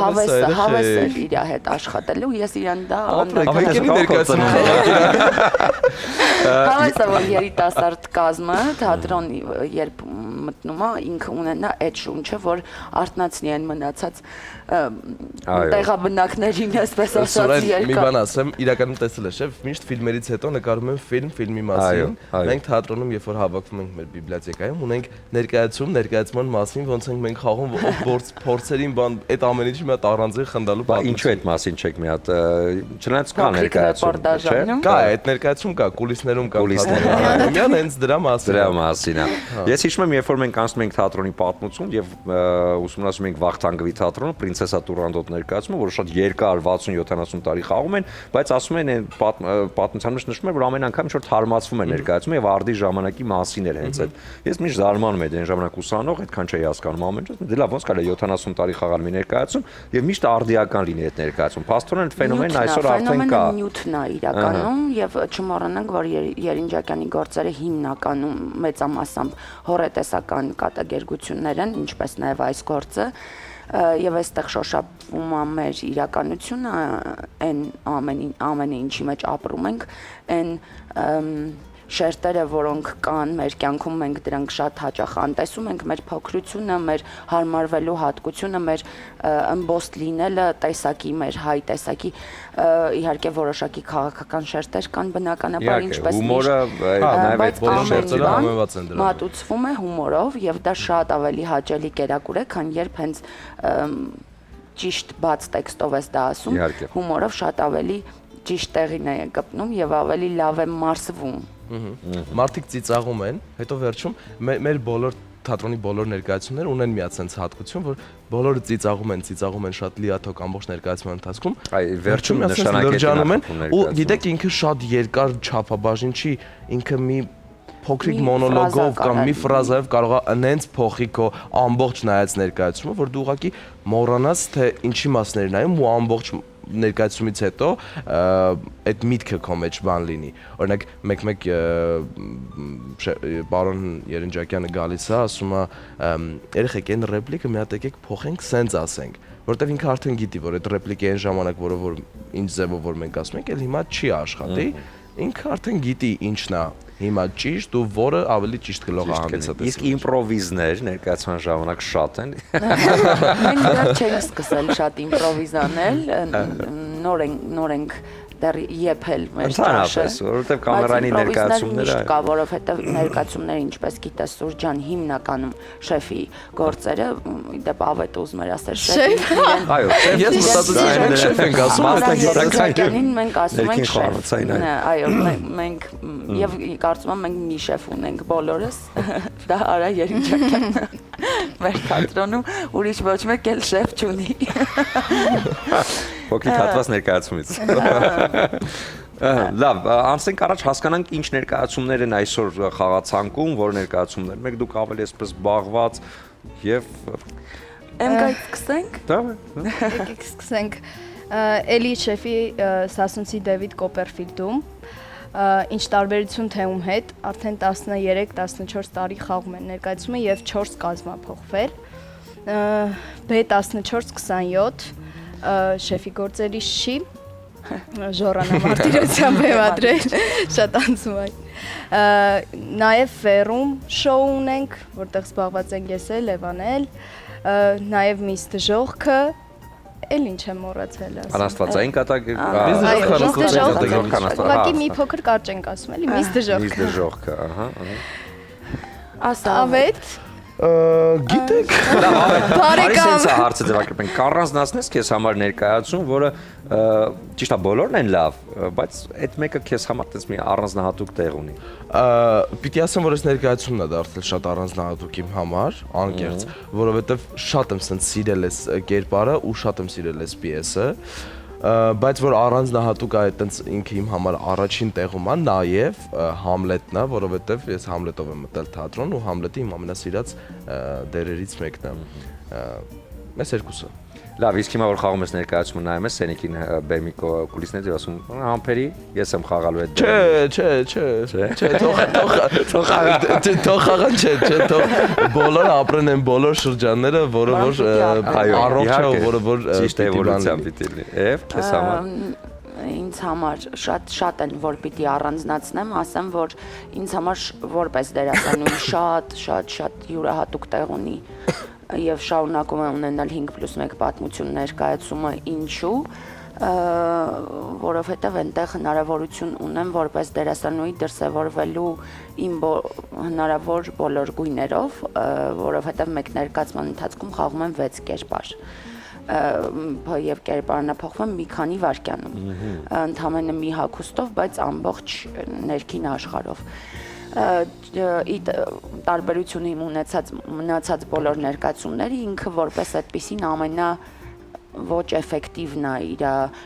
հավես էր իր հետ աշխատելու, ես իրան դա հավեսը, որ երիտասարդ կազմը թատրոնի երբ մտնում է, ինքը ունենա այդ շունչը, որ արթնացնի այն մնացած տեղաբնակներին, այսպես ասած, երկար։ Մի բան ասեմ, իրականում տեսել ես, չէ՞, միշտ ֆիլմերից հետո նկարում են ֆիլմի մասին։ Մենք թատրոնում, երբ որ հավաքվում ենք մեր բիբլիոթեկայում, ունենք ներկայացման մասին, ոնց ենք մենք խաղում փորձերին, բան, այդ ամեն ինչի մի հատ առանձին խնդալու պատմություն։ Ինչու այդ մասին չեք մի հատ, չնայած կա ներկայացում, չէ՞։ Կա, այդ ներկայացում կա, կուլիսներում կա։ Միան հենց դրա մասին է։ Ես հիշում եմ, երբ որ մենք անցնում ենք թատրոնի պատմություն եւ ուսումնասիրում ենք Վախթանգվի թատրոնը, Պրինցեսա Տուրանդոտ ներկայացումը, որը շատ երկար 60-70 տարի խաղում են, բայց ասում են պատմության մեջ նշվում է, որ ամեն անգամ ինչ-որ թարմացվում է ներկայացումը եւ արդի ժամանակի մասին էր հենց այդ։ Ես միշտ զարմանում եմ, այն ժամանակ ուսանող, այդքան չէի հասկանում ամեն ինչ, դե լավ, ոնց կարելի է 70 տարի խաղալ մի ներկայացում եւ միշտ արդիական լինի այդ ներկայացում։ Փաստորեն այդ ֆենոմենն այսօր արդեն կա։ Նյութն է իրականում եւ չմոռանանք, որ Երինջակյանի գործերը հիմնականում մեծամասամբ հոռետեսական կատակերգություններ են, ինչպես նաեւ այս գործը եւ այստեղ շոշափվում է մեր իրականությունը, այն ամենի ինչի մեջ ապրում ենք, այն շերտերը, որոնք կան մեր կյանքում, մենք դրանք շատ հաճախ անտեսում ենք, մեր փոքրությունը, մեր հարմարվելու հատկությունը, մեր ըմբոստ լինելը, տեսակի, մեր հայ տեսակի, իհարկե որոշակի քաղաքական շերտեր կան բնականաբար, ինչպես հումորը, նաև այդ բոլոր շերտերը համեմված են դրանով։ մատուցվում է հումորով եւ դա շատ ավելի հաճելի կերակուր է, քան երբ հենց ճիշտ բաց տեքստով ես դա ասում, հումորով շատ ավելի ճիշտ տեղին է գտնում եւ ավելի լավ է մարսվում։ Մարդիկ ծիծաղում են, հետո վերջում մեր բոլոր թատրոնի բոլոր ներկայացումները ունեն մի հատ sense հատկություն, որ բոլորը ծիծաղում են շատ լիաթոք ամբողջ ներկայացման ընթացքում։ Վերջում նշանակետին են ու գիտեք ինքը շատ երկար չափաբաժին չի, ինքը մի փոքրիկ մոնոլոգով կամ մի ֆրազայով կարող է նենց փոխի քո ամբողջ նայած ներկայացումը, որ դու ուղղակի մոռանաս թե ինչի մասն էր նայում ու ամբողջ ներկայացումից հետո այդ միտքը քո մեջ բան լինի։ Օրինակ մեկ պարոն Երինջակյանը գալիս է, ասում է երեխեք այն ռեպլիկը մի հատ եկեք փոխենք, սենց ասենք, որովհետև ինքը արդեն գիտի, որ այդ ռեպլիկը այն ժամանակ, որ ինչ ձևով որ մենք ասում ենք, էլ հիմա չի աշխատի, ինքը արդեն գիտի ինչն է հիմա ճիշտ ու որը ավելի ճիշտ գլող է հանդիսատեսում։ Իսկ իմպրովիզներ ներկայացման ժամանակ շատ են։ Մենք դեռ չենք սկսել շատ իմպրովիզ անել, նոր ենք դեռ եփել մեր ճաշը, որովհետև կամերային ներկայացումները կա, որովհետև ներկայացումները, ինչպես գիտես Սուրճ ջան, հիմնականում շեֆի գործերը, դեպ ավետ ուզում էր ասել շեֆի։ Այո, ես մտածեցի շեֆ ենք ասում, մենք ասում ենք շեֆ։ Այո, մենք եւ կարծում եմ մենք մի շեֆ ունենք բոլորս, դա Արա Երինջակյանը։ Մեր թատրոնում ուրիշ ոչ մեկ էլ շեֆ չունի։ Փոքրիկ հատված ներկայացումից։ Լավ, անցնենք առաջ հասկանանք ինչ ներկայացումներ են այսօր խաղացանկում, որ ներկայացումներ։ Մեկ դուք ավելի այսպես զբաղված եւ Εμգայից սկսենք։ Եկեք սկսենք Էլի շեֆի Սասունցի Դեվիդ Կոպերֆիլդում, ինչ տարբերություն թե ում հետ, արդեն 13-14 տարի խաղում են ներկայացումը եւ 4 կազմափոխվել։ B1427 շեֆի գործերի շի ժորանա մարտիրոսյան բեմադրել, շատ անցում այն։ Նաև Ֆերում շոու ունենք, որտեղ զբաղված ենք ես էլ, Լևան էլ, նաև Միս Դժողքը, Էլ ինչ եմ մոռացել ասել։ Անաստվածային կատակ Ուղղակի մի փոքր կարճ ենք ասում, էլի, միս դժոխք։ Միս դժոխքը, ահա։ Ասա։ Ավետ։ Գիտեք։ Լավ, Բարեկամ։ արի սենց է հարցը ձևակերպենք։ Կառանձնացնես քեզ համար ներկայացում, որը ճիշտ է բոլորն են լավ, բայց այդ մեկը քեզ համար տես մի առանձնահատուկ տեղ ունի։ Պիտի ասեմ, որ այս ներկայացումն է դարձել շատ առանձնահատուկ իմ համար, անկեղծ, որովհետև շատ եմ սենց սիրել այս կերպարը ու շատ եմ սիրել այս պիեսը, բայց որ առանձնահատուկ է այդտենց ինքը իմ համար առաջին տեղում է, նաև Համլետն է, որովհետև ես Համլետով եմ մտել թատրոն ու Համլետը իմ ամենասիրած դերերից մեկն է։ Մեզ երկուսը։ Լավ, իսկ հիմա որ խաղում ես ներկայացումը նայում ես Սենիկին բեմի կուլիսներից եւ ասում համբերի, ես եմ խաղալու այդ։ Չէ, թող խաղան, չէ, թող բոլորը ապրեն են բոլոր շրջանները, որը որ առողջ է, որը որ ճիշտ էվոլյուցիան պիտի լինի։ Եվ քեզ համար Ինձ համար շատ են, որ պիտի առանձնացնեմ, ասեմ, որ ինձ համար որպես դերասանուհի շատ յուրահատուկ տեղ ունի եւ շարունակում է ունենալ 5+1 պատմություն ներկայացումը, ինչու, որովհետեւ այնտեղ հնարավորություն ունեմ որպես դերասանուհի դրսևորվելու իմ հնարավոր բոլոր գույներով, որովհետեւ մեկ ներկայացման ընթացքում խաղում եմ 6 կերպար եւ կերպարն փոխվում մի քանի վայրկյանում, ընդամենը մի հագուստով, բայց ամբողջ ներքին աշխարհով։ Տարբերություն իմ մնացած բոլոր ներկայացումների ինքը որպես այդպեսին ամենա ոչ էֆեկտիվն է իր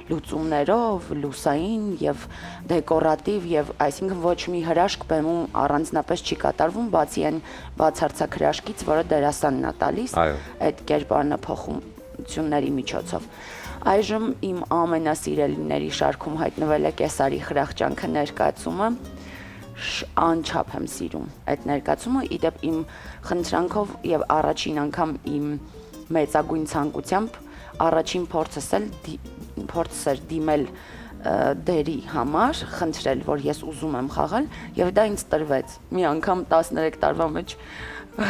լուծումներով, լուսային եւ դեկորատիվ եւ այսինքն ոչ մի հրաշք բեմում առանձնապես չի կատարվում, բացի այն բացարձակ հրաշքից, որը դերասանն է տալիս այդ կերպարնափոխությունների միջոցով։ Այժմ իմ ամենասիրելիների շարքում հայտնվել է Կեսարի խրախճանքը ներկայացումը, անչափ եմ սիրում այդ ներկայացումը, իդեպ իմ խնդրանքով եւ առաջին անգամ իմ մեծագույն ցանկությամբ առաջին փորձս էր դիմել դերի համար, խնդրել, որ ես ուզում եմ խաղալ եւ դա ինձ տրվեց։ Մի անգամ 13 տարվա մեջ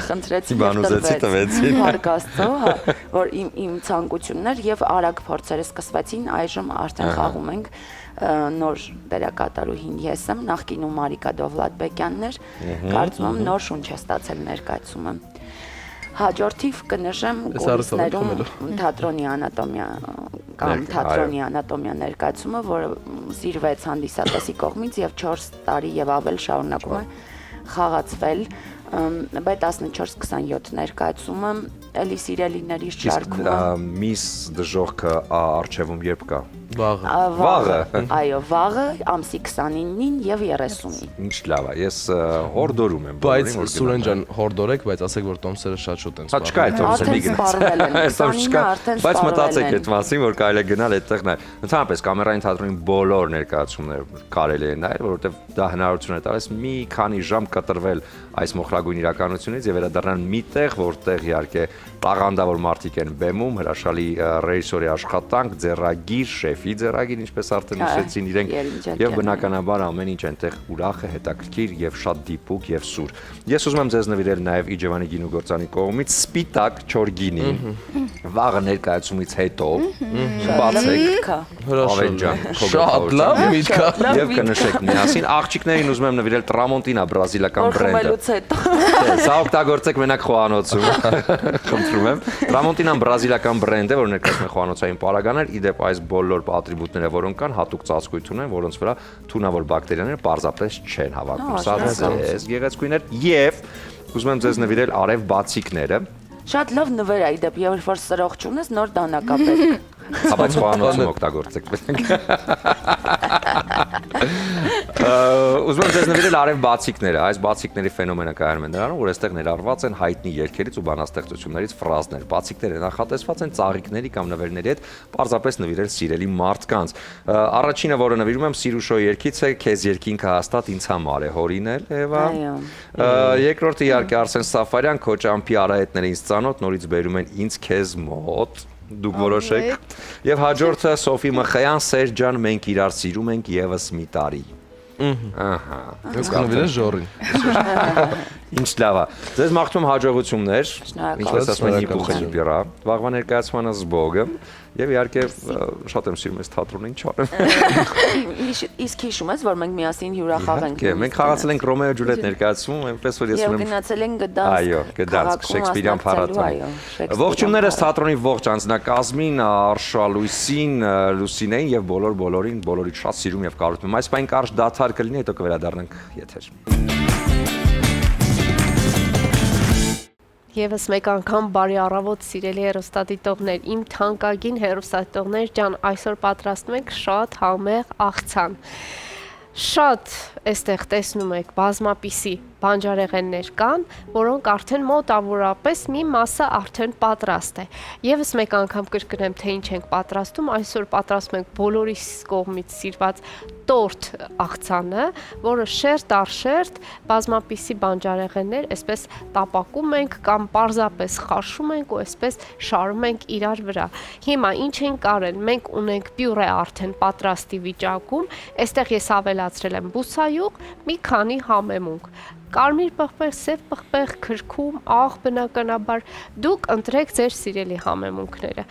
խնդրեցի եւ տրվեց։ Փառք Աստծո, որ իմ ցանկությունն էր եւ արագ փորձերը սկսվեցին, այժմ արդեն խաղում ենք նոր դերակատարուհին ես եմ, նախկինում Մարիկա Դովլատբեկյանն էր, կարծում եմ նոր շունչ է ստացել ներկայացումը։ Հաջորդիվ կնշեմ կուլիսներում թատրոնի անատոմիա կամ թատրոնի անատոմիա ներկայացումը, որը սիրվեց հանդիսատեսի կողմից եւ 4 տարի եւ ավել շարունակում է խաղացվել, բայց 14-27 ներկայացումը էլի սիրելիների շարքում միս դժոխքը արխիվում երբ կա։ Վաղը։ Այո, վաղը ամսի 29-ին եւ 30-ին։ Ինչ լավ է, ես հորդորում եմ։ Բայց Սուրեն ջան, հորդորեք, բայց ասեք որ տոմսերը շատ շուտ են սպառվել։ Չկա այդ տոմսը մի գնաց։ Բայց մտածեք այդ մասին, որ կարելի է գնալ այդտեղ նայել։ Ընդհանրապես կամերային թատրոնի բոլոր ներկայացումները կարելի է նայել, որովհետեւ դա հնարավորություն է տալիս մի քանի ժամ կտրվել այս մոխրագույն իրականությունից եւ վերադառնալ մի տեղ, որտեղ իհարկե տաղանդավոր մարդիկ են բեմում, հրաշալի ռեժիսորի աշխատանք, ձեռագիր, շեֆի ձեռագիր, ինչպես արդեն նշեցին իրենք, եւ բնականաբար ամեն ինչ այնտեղ ուրախ է, հետաքրքիր եւ շատ դիպուկ եւ սուր։ Ես ուզում եմ ձեզ նվիրել նաեւ Իջևանի գինուգործանի կողմից սպիտակ չորգինի։ Վաղը ներկայացումից հետո բացեք Ավենջան, շատ լավ միտք է։ Եվ կնշեք միասին աղջիկներին ուզում եմ նվիրել Տրամոնտինա բրազիլական բրենդը։ Սա օգտագործեք մենակ խոհանոցում։ Խնդրում եմ։ Տրամոնտինան բրազիլական բրենդ է, որ ներկայացնում է խոհանոցային պարագաներ, իդեպ այս բոլոր ատրիբուտները, որոնք կան, հատուկ ծածկույթ ունեն, որոնց վրա թունավոր բակտերիաները պարզապես չեն հավաքում։ Սա ձեզ գեղեցկույն էր եւ ուզում եմ ձեզ նվիրել արև բացիկները։ Շատ լավ նվեր է իդեպ, երբ որ սրող չունես, նոր դանակա պետք։ Բայց խոհանոցում օգտագործեք։ Ուզում եմ ձեզ նվիրել արև բացիկները։ Այս բացիկների ֆենոմենը կայանում է նրանում, որ այստեղ ներառված են հայտնի երգերից ու բանաստեղծություններից ֆրազներ։ Բացիկները նախատեսված են ծաղիկների կամ նվերների հետ պարզապես նվիրել սիրելի մարդկանց։ Առաջինը, որը նվիրում եմ Սիրուշո երգից է, Քեզ երկինքը հաստատ ինձ համար է հորինել, Էվա։ Երկրորդը իհարկե Արսեն Սաֆարյան, Քո ճամփի արահետները ինձ ծանոթ, նորից բերում են ինձ քեզ մոտ։ Դուք որոշեք։ Եվ հաջորդը Սոֆի Մխայան, Սեր ջան, մենք իրար սիրում ենք եւս մի տարի։ Ահա։ Ես կնվիրեմ Ժորին։ Ինչ լավ է։ Ձեզ մաղթում հաջողություններ։ Շնորհակալ։ Ինչպես ասում են, իբուխը Շնորհակալություն։ իբիրա։ Վաղվա ներկայացմանը զբոգը եւ իհարկե շատ եմ սիրում այս թատրոնին, չարեմ։ Իսկ հիշում ես, որ մենք միասին հյուրախաղ ենք։ Իհարկե, մենք խաղացել ենք Ռոմեո Ջուլիետ ներկայացում, այնպես որ ես Եվ ունեմ գնացել ենք Գդանսկ։ Այո, Գդանսկ Շեքսպիրյան փառատոն։ Ողջուններս թատրոնի ողջ անձնակազմին, Արշա Լույսին, Լուսինեին եւ բոլորին, բոլորիդ շատ սիրում եւ կարոտում եմ։ Այս պայն կարճ դադար կլինի, հետո կվերադառնանք եթեր։ Եվս մեկ անգամ բարի առավոտ սիրելի հեռուստադիտողներ, իմ թանկագին հեռուստադիտողներ ջան, այսօր պատրաստում ենք շատ համեղ աղցան։ Շատ այստեղ տեսնում եք բազմապիսի բանջարեղեններ կան, որոնք արդեն մոտավորապես մի մասը արդեն պատրաստ է։ Եվս մեկ անգամ կրկնեմ, թե ինչ ենք պատրաստում, այսօր պատրաստում ենք բոլորիս կողմից սիրված տորտ աղցանը, որը շերտ առ շերտ բազմապիսի բանջարեղեններ այսպես տապակում ենք կամ պարզապես խաշում ենք ու այսպես շարում ենք իրար վրա։ Հիմա ինչ ենք արել, մենք ունենք պյուրե արդեն պատրաստի վիճակում, այստեղ ես ավելացրել եմ բուսայուղ, մի քանի համեմունք։ Կարմիր պղպեղ, սև պղպեղ, քրքում, աղ բնականաբար, դուք ընտրեք ձեր սիրելի համեմունքները։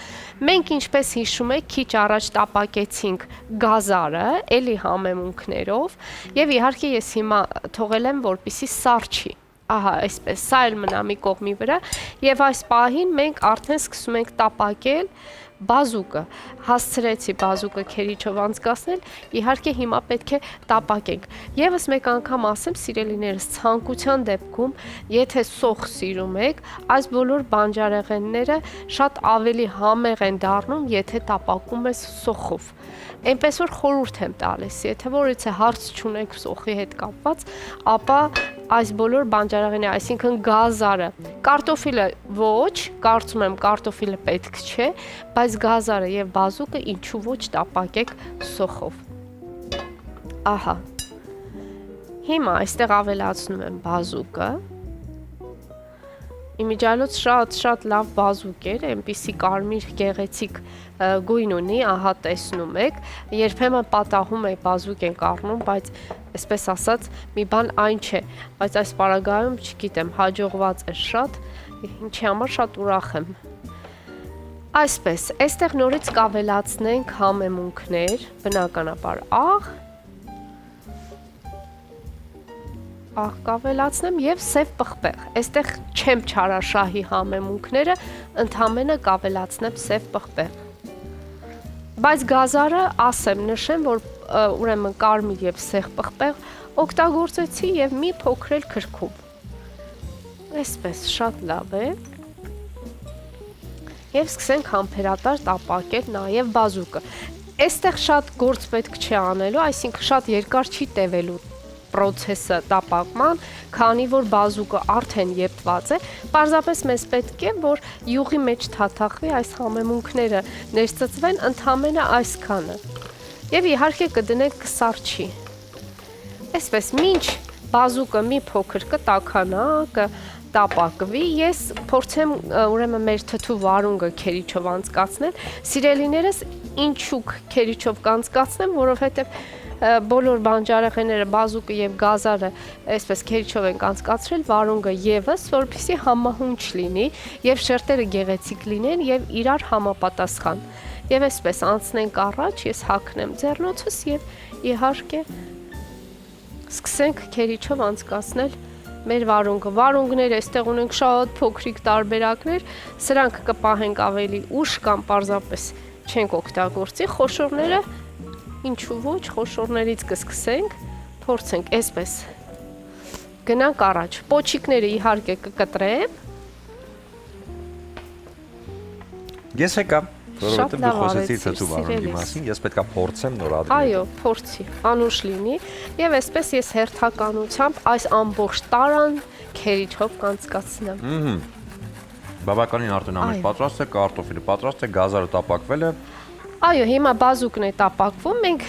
Մենք ինչպես հիշում եք, քիչ առաջ տապակեցինք գազարը, էլի համեմունքներով, եւ իհարկե ես հիմա թողել եմ, որպեսզի սառչի։ Ահա, այսպես, սա էլ մնա մի կողմի վրա, եւ այս պահին մենք արդեն սկսում ենք տապակել բազուկը, հասցրեցի բազուկը քերիչով անցկացնել, իհարկե հիմա պետք է տապակենք։ Եվս մեկ անգամ ասեմ, սիրելիներս, ցանկության դեպքում, եթե սոխ սիրում եք, այս բոլոր բանջարեղենները շատ ավելի համեղ են դառնում, եթե տապակում ես սոխով։ Այնպես որ խորհուրդ եմ տալիս, եթե որից է հարց չունեք սոխի հետ կապված, ապա այս բոլոր բանջարեղենը, այսինքն գազարը, կարտոֆիլը ոչ, կարծում եմ կարտոֆիլը պետք չէ, բայց գազարը եւ բազուկը ինչու ոչ տապակեք սոխով։ Ահա։ Հիմա այստեղ ավելացնում եմ բազուկը։ Իմիջիալոց շատ լավ բազուկ էր, այնպիսի կարմիր գեղեցիկ գույն ունի, ահա տեսնում եք, երբեմն պատահում է բազուկ ենք առնում, բայց այսպես ասած մի բան այն չէ, բայց այս պարագայում չգիտեմ, հաջողված է շատ, ինչի համար շատ ուրախ եմ։ Այսպես, այստեղ նորից կավելացնենք համեմունքներ, բնականաբար աղ կավելացնեմ եւ սև պղպեղ։ Այստեղ չեմ չարաշահի համեմունքները, ընդհանրապես կավելացնեմ սև պղպեղ։ Բայց գազարը ասեմ, նշեմ, որ ուրեմն կարմիր եւ սև պղպեղ օգտագործեցի եւ մի փոքր քրքում։ Այսպես շատ լավ է։ Եվ սկսենք համբերատար տապակել նաեւ բազուկը։ Այստեղ շատ գործ պետք չի անելու, այսինքն շատ երկար չի տևելու պրոցեսը տապակման, քանի որ բազուկը արդեն եփված է, պարզապես մեզ պետք է, որ յուղի մեջ թաթախվի այս համեմունքները ներծծվեն ընդամենը այսքանը։ Եվ իհարկե կդնենք կսառչի։ Այսպես, մինչ բազուկը մի փոքր կտաքանա, կտապակվի, ես փորձեմ ուրեմն մեր թթու վարունգը քերիչով անցկացնել։ Սիրելիներս, ինչու քերիչով կանցկացնեմ, որովհետև բոլոր բանջարեղենները, բազուկը եւ գազարը այսպես քերիչով են անցկացրել, վարունգը եւս, որպեսզի համահունչ լինի եւ շերտերը գեղեցիկ լինեն եւ իրար համապատասխան։ Եվ այսպես անցնենք առաջ, ես հագնեմ ձեռնոցս եւ իհարկե սկսենք քերիչով անցկացնել մեր վարունգը։ Վարունգները այստեղ ունենք շատ փոքրիկ տարբերակներ, սրանք կպահենք ավելի ուշ կամ պարզապես չենք օգտագործի, խոշորները ինչու ոչ, խոշորներից կսկսենք, փորձենք այսպես։ Գնանք առաջ։ Պոչիկները իհարկե կկտրեմ։ Ես եկա, որովհետև դու խոսեցիր թթու վարունգի մասին, ես պետքա փորձեմ նորադրել։ Այո, փորձի, անուշ լինի, եւ այսպես ես հերթականությամբ այս ամբողջ տարան քերիչով կանցկացնեմ։ Բավականին արդեն ամեն պատրաստ է, կարտոֆիլը պատրաստ է, գազարը տապակվել է։ Այո, հիմա բազուկն է տապակվում, մենք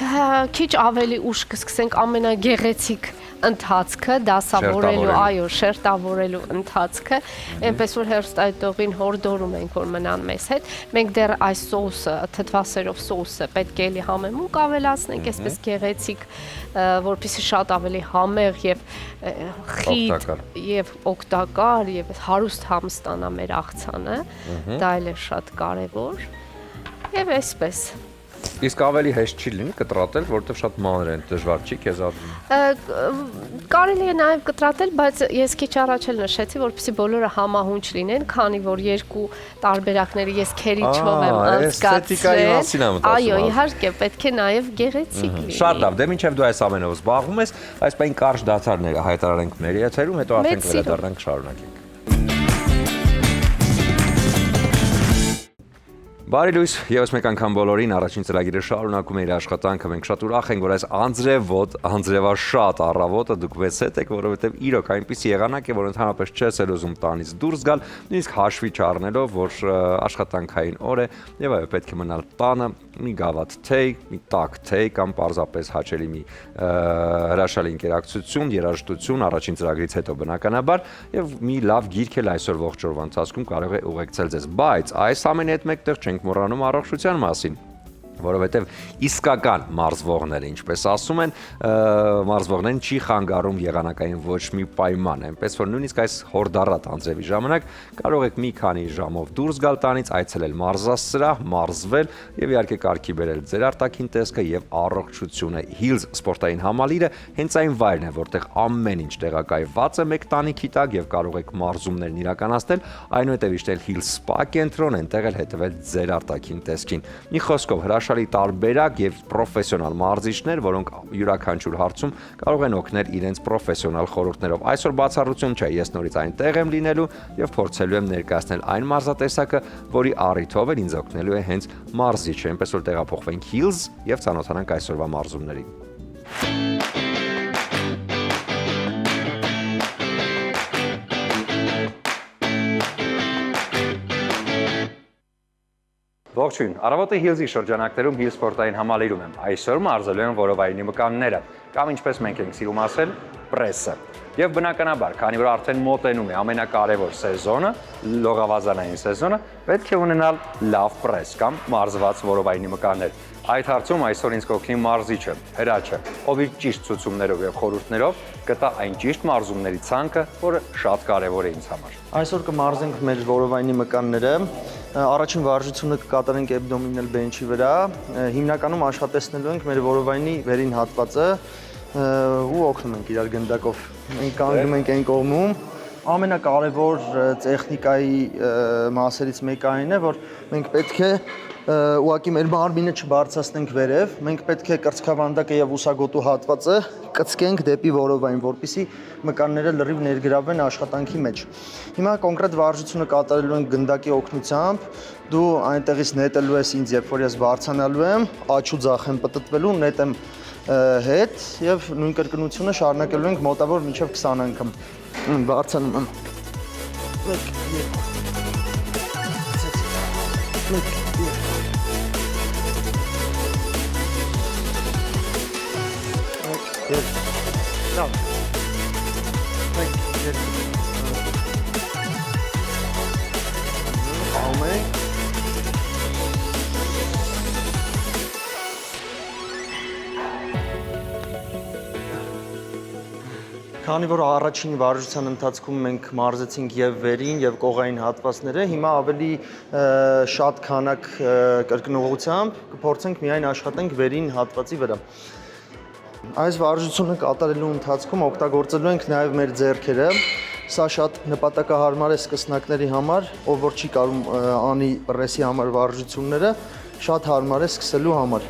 քիչ ավելի ուշ կսկսենք ամենագեղեցիկ ընթացքը, դասավորելու, այո, շերտավորելու ընթացքը, այնպես որ հերոստատողին հորդորում ենք, որ մնան մեզ հետ։ Մենք դեռ այս սոուսը, թթվասերով սոուսը պետք է էլի համեմունք ավելացնենք, այսպես գեղեցիկ, որպեսզի շատ ավելի համեղ եւ խիտ եւ օգտակար եւ հարուստ համ ստանա մեր աղցանը, դա էլ է շատ կարեւոր։ Եվ այսպես Իսկ ավելի հեշտ չի լինի կտրատել, որովհետև շատ մանր են, դժվար չի քեզ ադում։ Կարելի է նաև կտրատել, բայց ես քիչ առաջ էլ նշեցի, որպեսզի բոլորը համահունչ լինեն, քանի որ երկու տարբերակները ես քերիչով եմ անցկացրել։ Այո, իհարկե, պետք է նաև գեղեցիկ լինի։ Շատ լավ, դե մինչև դու այս ամենով զբաղվում ես, այս պայն կարճ դադարները հայտարարենք մեր եթերում, հետո արդեն կվերադառնանք շարունակենք։ Բարի լույս, եւս մեկ անգամ բոլորին, առաջին ծրագիրը շարունակում է իր աշխատանքը, մենք շատ ուրախ ենք, որ այս անձրևաշատ առավոտը դուք մեզ հետ եք, որովհետեւ իրոք այնպիսի եղանակ է, որ ընդհանրապես չես էլ ուզում տանից դուրս գալ, նույնիսկ հաշվի չառնելով, որ աշխատանքային օր է, եւ այո, պետք է մնալ տանը, մի գավաթ թեյ, մի տաք թեյ կամ պարզապես հաճելի մի հրաշալի ընկերակցություն, երաժշտություն, առաջին ծրագրից հետո բնականաբար, եւ մի լավ գիրք էլ այսօր ողջ օրվա ընթացքում կարող է ուղեկցել ձեզ, բայց այս ամենի հետ մեկտեղ չենք մոռանում առողջության մասին, որովհետև իսկական մարզվողները, ինչպես ասում են, մարզվողներին չի խանգարում եղանակային ոչ մի պայման, այնպես որ նույնիսկ այս հորդառատ անձրևի ժամանակ կարող եք մի քանի ժամով դուրս գալ տանից, այցելել մարզասրահ, մարզվել եւ իհարկե կարգի բերել ձեր արտաքին տեսքը եւ առողջությունը։ Hills սպորտային համալիրը հենց այն վայրն է, որտեղ ամեն ինչ տեղակայված է մեկ տանիքի տակ եւ կարող եք մարզումներն իրականացնել, այնուհետեւ իշտել Hills Spa կենտրոն, այնտեղ էլ հետևել ձեր արտաքին տեսքին։ Մի խոսքով հրաշալի տարբերակ եւ պրոֆեսիոնալ մարզիչներ, որոնք յուրաքանչյուր հարցում կարող են օգնել իրենց պրոֆեսիոնալ խորհուրդներով։ Այսօր բացառություն չէ, ես նորից այնտեղ եմ լինելու եւ փորձելու եմ ներկայացնել այն մարզատեսակը, որի առիթով էլ ինձ օգնելու է հենց մարզիչը, այնպես որ տեղափոխվենք Hills եւ ծանոթանանք այսօրվա մարզումներին։ Ողջույն, առավոտը Hills-ի շրջանակներում Hills սպորտային համալիրում եմ։ Այսօր մարզելու են որովայնի մկանները, կամ ինչպես մենք ենք սիրում ասել, պրեսը։ Եվ բնականաբար, քանի որ արդեն մոտենում է ամենակարևոր սեզոնը, լողավազանային սեզոնը, պետք է ունենալ լավ պրես կամ մարզված որովայնի մկաններ։ Այդ հարցում այսօր ինձ կօգնի մարզիչը, Հրաչը, ով իր ճիշտ ցուցումներով եւ խորհուրդներով կտա այն ճիշտ մարզումների ցանկը, որը շատ կարևոր է ինձ համար։ Այսօր կմարզենք մեր որովայնի մկանները, առաջին վարժությունը կկատարենք abdominal bench-ի վրա, հիմնականում աշխատեցնելու ենք մեր որովայնի վերին հատվածը ու օգնում ենք իրար գնդակով։ Մենք կանգնում ենք այն կողմում, ամենակարևոր տեխնիկայի մասերից մեկը այն է, որ մենք պետք է ուղղակի մեր մարմինը չբարձրացնենք վերև, մենք պետք է կրծքավանդակը եւ ուսագոտու հատվածը կծկենք դեպի որովայն, որպեսզի մկանները լրիվ ներգրավվեն աշխատանքի մեջ։ Հիմա կոնկրետ վարժությունը կատարելու ենք գնդակի օգնությամբ, դու այնտեղից նետելու ես ինձ, երբ որ ես բարձրանալու եմ, աչու ձախ եմ պտտվելու, նետեմ հետ եւ նույն կրկնությունը շարունակելու ենք մոտավոր մինչեւ 20 անգամ։ Բարձրանում եմ։ 1 2 Լավ։ Ամեն Քանի որ առաջին վարժության ընթացքում մենք մարզեցինք եւ վերին եւ կողային հատվածները, հիմա ավելի շատ քանակ կրկնողությամբ կփորձենք միայն աշխատենք վերին հատվածի վրա։ Այս վարժությունը կատարելու ընթացքում օգտագործելու ենք նաեւ մեր ձեռքերը։ Սա շատ նպատակահարմար է սկսնակների համար, ով որ չի կարող անի պրեսի համար վարժությունները, շատ հարմար է սկսելու համար։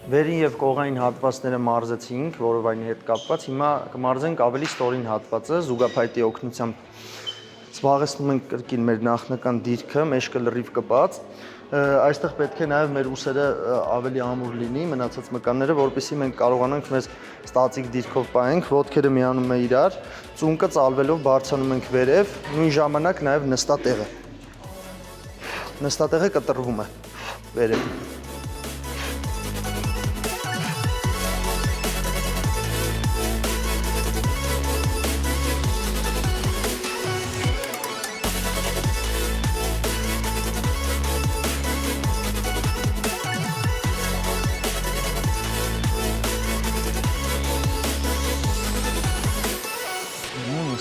Վերին եւ կողային հատվածները մարզեցինք, որովայնի հետ կապված, հիմա կմարզենք ավելի ստորին հատվածը զուգափայտի օգնությամբ։ զբաղեցնում ենք կրկին մեր նախնական դիրքը, մեջքը լրիվ կպած։ Այստեղ պետք է նաև մեր ուսերը ավելի ամուր լինի, մնացած մկանները, որպեսզի մենք կարողանանք մեզ ստատիկ դիրքով պահենք, ոտքերը միանում է իրար, ծունկը ծալվելով բարձրանում ենք վերև, նույն ժամանակ նաև նստատեղը։ Նստատեղը կտրվում է վերև։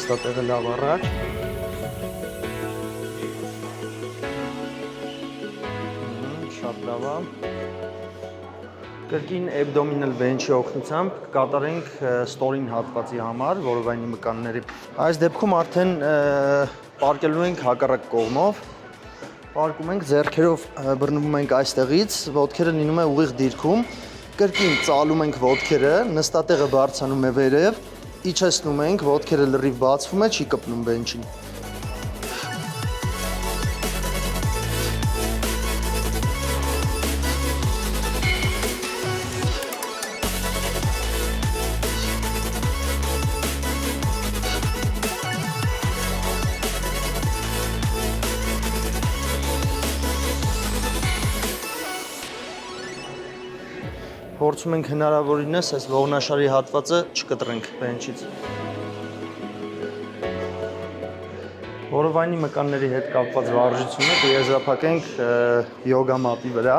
Նստատեղը լավ առաջ։ Շատ լավ է։ Կրկին abdominal bench-ի օգնությամբ կկատարենք ստորին հատվածի համար որովայնի մկանների։ Այս դեպքում արդեն պարկելու ենք հակառակ կողմով։ Պարկում ենք, ձեռքերով բռնվում ենք այստեղից, ոտքերը լինում է ուղիղ դիրքում։ Կրկին ծալում ենք ոտքերը, նստատեղը բարձրանում է վերև, իջեցնում ենք, ոտքերը լրիվ բացվում է, չի կպնում բենչին։ Փորձում ենք հնարավորինս այս ողնաշարի հատվածը չկտրենք բենչից։ Որովայնի մկանների հետ կապված վարժությունը կեզրափակենք յոգա մատի վրա։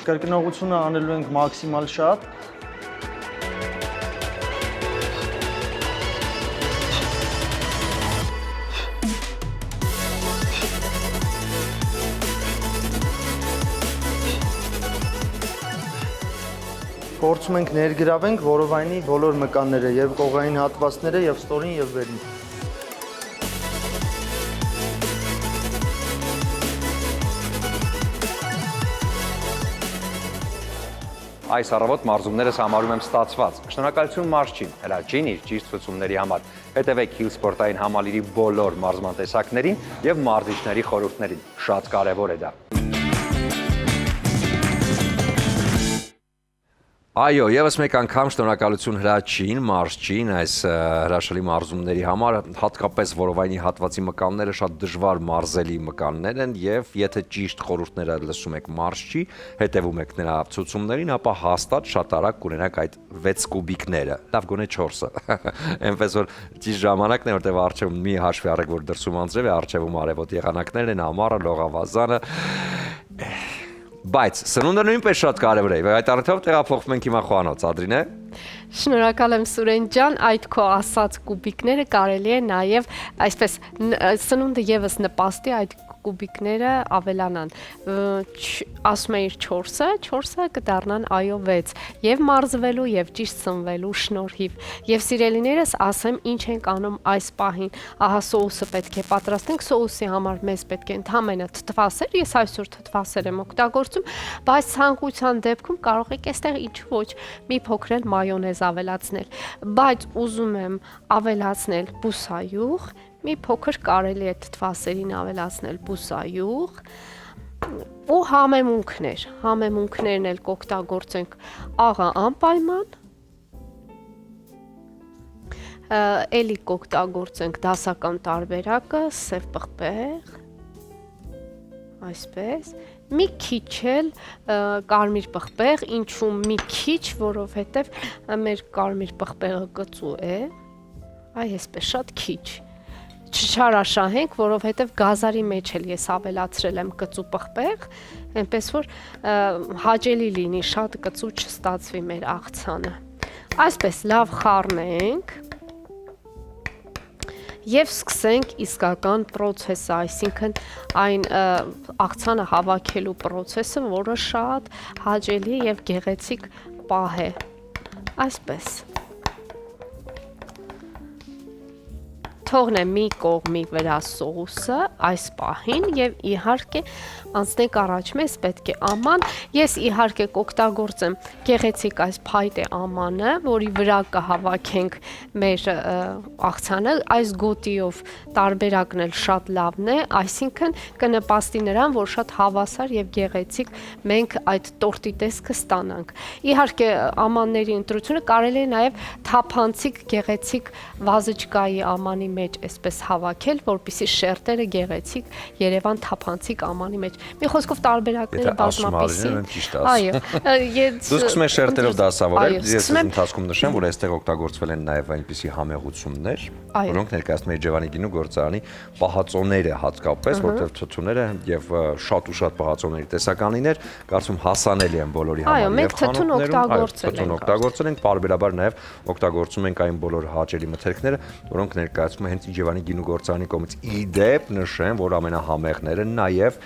Կրկնողությունը անելու ենք մաքսիմալ շատ։ Փորձում ենք ներգրավենք որովայնի բոլոր մկանները, եւ կողային հատվածները, եւ ստորին, եւ վերին։ Այս առավոտ մարզումներս համարում եմ ստացված։ Շնորհակալություն Մարշչին, Հրաչին իր ճիշտ ցուցումների համար։ Հետևեք Hill սպորտային համալիրի բոլոր մարզման տեսակներին եւ մարզիչների խորհուրդներին։ Շատ կարեւոր է դա։ Այո, եւս մեկ անգամ շնորհակալություն Հրաչին, Մարշչին այս հրաշալի մարզումների համար, հատկապես որովայնի հատվածի մկանները շատ դժվար մարզելի մկաններ են եւ եթե ճիշտ խորհուրդները լսում եք Մարշչի, հետեւում եք նրա ցուցումներին, ապա հաստատ շատ արագ կունենաք այդ 6 կուբիկները, լավ գոնե 4-ը։ Այնպես որ ճիշտ ժամանակն է, որտեղ արժեվում մի հաշվի առեք, որ դրսում անձրև է, արժեվում արևոտ եղանակներն են, ամառը, լողավազանը։ Բայց սնունդը նույնպես շատ կարևոր է, այդ առիթով տեղափոխվում ենք հիմա խոհանոց, Ադրինե։ Շնորհակալ եմ Սուրեն ջան, այդ քո ասած կուբիկները կարելի է նաև այսպես սնունդը եւս նպաստի այդ կուբիկները ավելանան։ Ասում էիր 4-ը կդառնան այո 6 եւ մարզվելու եւ ճիշտ սնվելու շնորհիվ։ Եվ սիրելիներս ասեմ ինչ ենք անում այս պահին։ Ահա սոուսը պետք է պատրաստենք, սոուսի համար մեզ պետք է ընդհանրապես թթվասեր, ես այսօր թթվասեր եմ օգտագործում, բայց ցանկության դեպքում կարող եք այստեղ ինչ ոչ մի փոքր էլ մայոնեզ ավելացնել, բայց ուզում եմ ավելացնել բուսայուղ, մի փոքր կարելի է թթվասերին ավելացնել բուսայուղ ու համեմունքներն էլ կօգտագործենք աղա անպայման, էլի կօգտագործենք դասական տարբերակը, սև պղպեղ, այսպես, մի քիչ էլ կարմիր պղպեղ, ինչու մի քիչ, որովհետև մեր կարմիր պղպեղը կծու է, այսպես շատ քիչ, չչարաշահենք, որովհետև գազարի մեջ էլ ես ավելացրել եմ կծու պղպեղ, այնպես որ հաճելի լինի, շատ կծու չստացվի մեր աղցանը, այսպես լավ խառնենք, եւ սկսենք իսկական process-ը, այսինքն այն աղցանը հավաքելու process-ը, որը շատ հաճելի եւ գեղեցիկ պահ է։ Այսպես։ թողնեմ մի կողմի վրա սոուսը այս պահին եւ իհարկե անցնենք առաջ մեզ պետք է աման ես իհարկե կօգտագործեմ գեղեցիկ այս փայտե ամանը որի վրա կհավաքենք մեր աղցանը այս գոտիով տարբերակն էլ շատ լավն է այսինքն կնպաստի նրան որ շատ հավասար եւ գեղեցիկ մենք այդ տորտի տեսքը ստանանք իհարկե ամանների ընտրությունը կարելի է նաեւ թափանցիկ գեղեցիկ վազիչկայի ամանի մեջ այսպես հավաքել, որպեսզի շերտերը գեղեցիկ Երևան թափանցիկ ամանի մեջ։ Մի խոսքով տարբերակները բազմապիսի։ Այո, դուք սկսում եք շերտերով դասավորել, ես ընթացքում նշեմ, որ այստեղ օգտագործվել են նաև այնպիսի համեղություններ, որոնք ներկայացնում են Երջևանի գինու գործարանի պահածոները հատկապես, որտեղ թթուները եւ շատ ու շատ պահածոների տեսականիներ, կարծում հասանելի են բոլորի համար եւ խանութներում, օգտագործել ենք, բարբերաբար նաև օգտագործում ենք այն բոլոր հաճելի մթերքները, որոնք ներկայացում են հենց Իջևանի գինու գործարանի կողմից։ Իդեպ նշեմ, որ ամենահամեղները նաև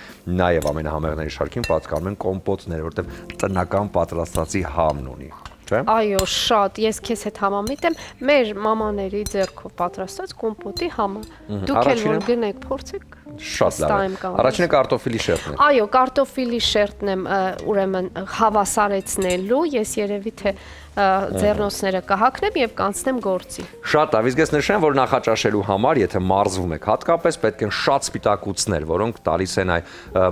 ամենահամեղների շարքին պատկանում են կոմպոտները, որտեղ տնական պատրաստածի համն ունի։ Այո, շատ, ես քեզ հետ համամիտ եմ, մեր մամաների ձեռքով պատրաստած կոմպոտի համը։ Դուք էլ որ գնեք, փորձեք։ Շատ լավ։ Առաջինը կարտոֆիլի շերտն է։ Այո, կարտոֆիլի շերտն եմ ուրեմն հավասարեցնելու, ես երևի թե ձեռնոցները կհագնեմ եւ կանցնեմ գործի։ Շատ լավ, իսկ ես նշեմ, որ նախաճաշելու համար, եթե մարզվում եք, հատկապես պետք են շատ սպիտակուցներ, որոնք տալիս են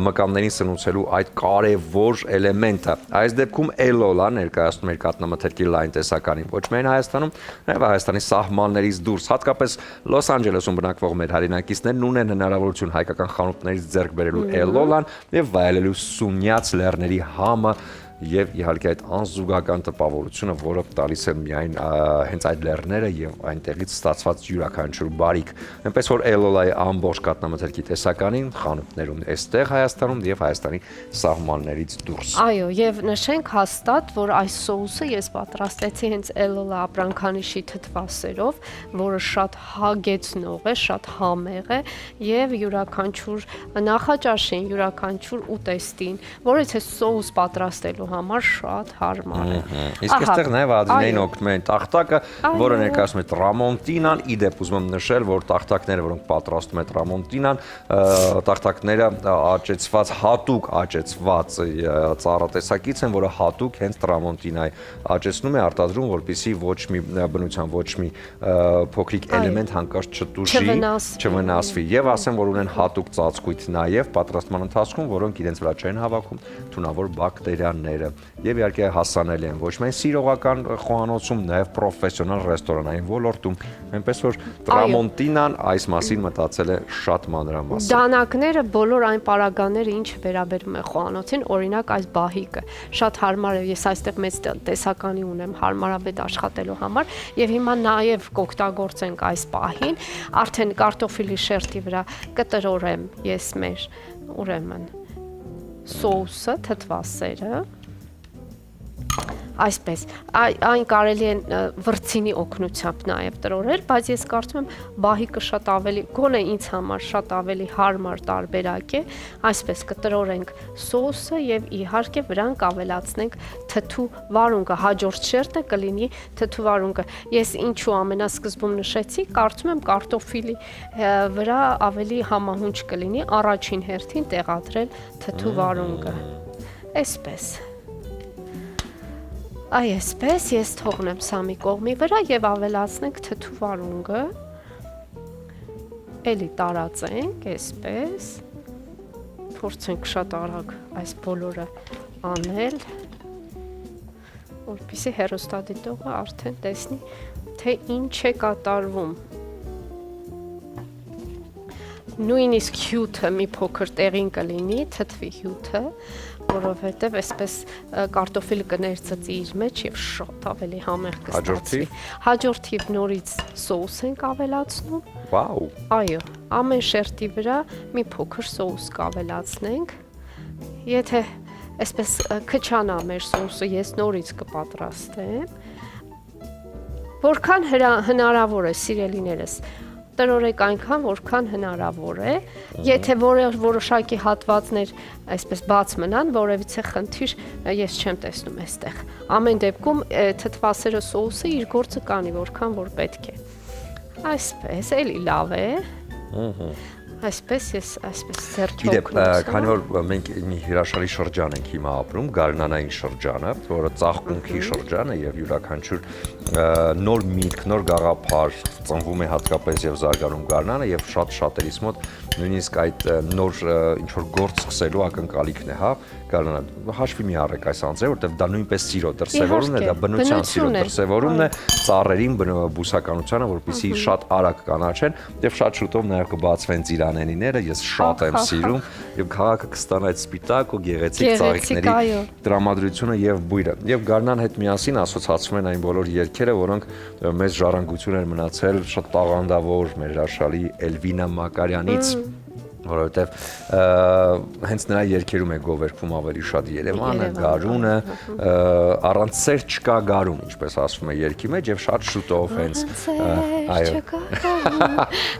մկամներին սնուցելու այդ կարևոր էլեմենտը։ Այս դեպքում էլոլա ներկայացնում է կատնամթերքի լայն տեսականին, ոչ միայն Հայաստանում, նաեւ Հայաստանի սահմաններից դուրս, հատկապես Լոս Անջելեսում բնակվող մեր հայրենակիցներն ունեն հնարավորություն հայկական խանութներից ձեռք բերելու էլոլան եւ վայելելու Սունյաց լեռների համը եւ իհարկե այդ անզուգական տպավորությունը, որը տալիս է միայն հենց այդ լեռները եւ այնտեղից ստացված յուրաքանչյուր բարիք։ Այնպես որ էլոլայի ամբողջ կատնամթերքի տեսականին խանութներում էստեղ Հայաստանում եւ Հայաստանի սահմաններից դուրս։ Այո, եւ նշենք հաստատ, որ այս սոուսը ես պատրաստեցի հենց էլոլա ապրանքանիշի թթվասերով, որը շատ հագեցնող է, շատ համեղ է եւ յուրաքանչյուր նախաճաշին, յուրաքանչյուր ուտեստին, որից է սոուս պատրաստելու համար շատ հարմար է։ Իսկ այստեղ նաև Ադրինային օգնում են տախտակը, որը ներկայացնում է տրամոնտինան, իդեպ ուզում եմ նշել, որ տախտակները, որոնք պատրաստում է տրամոնտինան, տախտակները աճեցված, հատուկ աճեցված ծառատեսակից են, որը հատուկ հենց տրամոնտինայի աճեցնում է, արտադրում, որպեսզի ոչ մի բնության ոչ մի փոքրիկ էլեմենտ հանկարծ չվնասվի։ Եվ ասեմ, որ ունեն հատուկ ծածկույթ նաև պատրաստման ընթացքում, որոնք իրենց վրա չեն հավաքում թունավոր բակտերիաներ եւ իհարկե հասանելի են ոչ միայն սիրողական խոհանոցում, նաեւ պրոֆեսիոնալ ռեստորանային ոլորտում, այնպես որ տրամոնտինան այս մասին մտածել է շատ մանրամասն։ Դանակները բոլոր այն պարագաները, ինչը վերաբերում է խոհանոցին, օրինակ այս բահիկը, շատ հարմար է, ես այստեղ մեծ տեսականի ունեմ հարմարավետ աշխատելու համար եւ հիմա նաեւ կօգտագործենք այս պահին, արդեն կարտոֆիլի շերտի վրա կտրորեմ ես մեր ուրեմն սոուսը, թթվասերը, այսպես, այն կարելի է վրձինի օգնությամբ նաև տրորել, բայց ես կարծում եմ բահիկը շատ ավելի, գոնե ինձ համար շատ ավելի հարմար տարբերակ է, այսպես կտրորենք սոուսը եւ իհարկե վրան կավելացնենք թթու վարունգը, հաջորդ շերտը կլինի թթու վարունգը։ Ես ինչու ամենասկզբում նշեցի, կարծում եմ կարտոֆիլի վրա ավելի համահունչ կլինի առաջին հերթին տեղադրել թթու վարունգը։ Այսպես Այսպես ես թողնեմ սա մի կողմի վրա եւ ավելացնենք թթու վարունգը, էլի տարածենք, այսպես, փորձենք շատ արագ այս բոլորը անել, որպեսզի հեռուստադիտողը արդեն տեսնի, թե ինչ է կատարվում։ Նույնիսկ հյութը մի փոքր տեղին կլինի, թթվի հյութը, որովհետև այսպես կարտոֆիլը կներծծի իր մեջ եւ շատ ավելի համեղ կստացվի։ Հաջորդիվ նորից սոուս ենք ավելացնում։ Վաու։ Այո, ամեն շերտի վրա մի փոքր սոուս կավելացնենք։ Եթե այսպես քչանա մեր սոուսը, ես նորից կպատրաստեմ։ Որքան հնարավոր է, սիրելիներս, տրորեք այնքան, որքան հնարավոր է, եթե որոշակի հատվածներ այսպես բաց մնան, որևիցե խնդիր ես չեմ տեսնում այստեղ։ Ամեն դեպքում թթվասերը սոուսը իր գործը կանի, որքան որ պետք է։ Այսպես, էլի լավ է։ Այսպես ես ձեռք Գիտեք, քանի որ մենք մի հրաշալի շրջան ենք հիմա ապրում, գարնանային շրջանը, որը ծաղկունքի շրջան է եւ յուրաքանչյուր նոր միտք, նոր գաղափար ծնվում է հատկապես եւ զարգանում գարնանը եւ շատերիս մոտ նույնիսկ այդ նոր ինչ որ գործ սկսելու ակնկալիքն է, հա, գարնանը հաշվի մի առեք այս անձերը, որտեվ դա նույնպես սիրո դրսևորումն է, դա բնության սիրո դրսևորումն է, ծառերին, բուսականությանը, որպեսզի շատ արագ կանաչեն եւ շատ շուտով նաեւ կբացվեն ծիրանենիները, ես շատ եմ սիրում եւ քաղաքը կստանա այդ սպիտակ ու գեղեցիկ ծաղիկների տրամադրությունը եւ բույրը։ Եվ գարնան հետ միասին ասոցացվում են այն բոլոր երգերը, որոնք մեծ ժառանգություն են մնացել շատ տաղանդավոր մեր հրաշալի Էլվինա Մակարյանից, որովհետև հենց նրա երգերում է գովերգվում ավելի շատ Երևանը, գարունը, առանց սեր չկա գարուն, ինչպես ասվում է երգի մեջ, եւ շատ շուտով հենց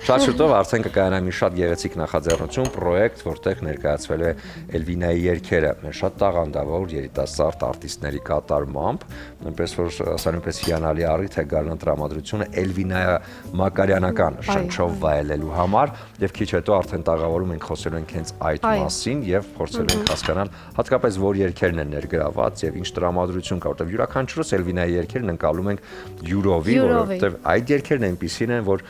շատ շուտով արդեն կկայանա մի շատ գեղեցիկ նախաձեռնություն, պրոյեկտ, որտեղ ներկայացվելու է Էլվինայի երգերը, մեր շատ տաղանդավոր երիտասարդ արտիստների կատարմամբ, այնպես որ սա նույնպես հիանալի առիթ է գարնան տրամադրությունը Էլվինա Մակարյանական շնչով վայելելու համար, եւ քիչ հետո արդեն տաղավարում ենք խոսելու ենք հենց այդ մասին եւ փորձելու ենք հասկանալ հատկապես որ երգերն են ներգրաված եւ ինչ տրամադրություն կա, որտեւ յուրաքանչյուրս Էլվինայի երգերն ընկալում ենք յուրովի, որովհետեւ այդ երգերն այնպիսին են, որ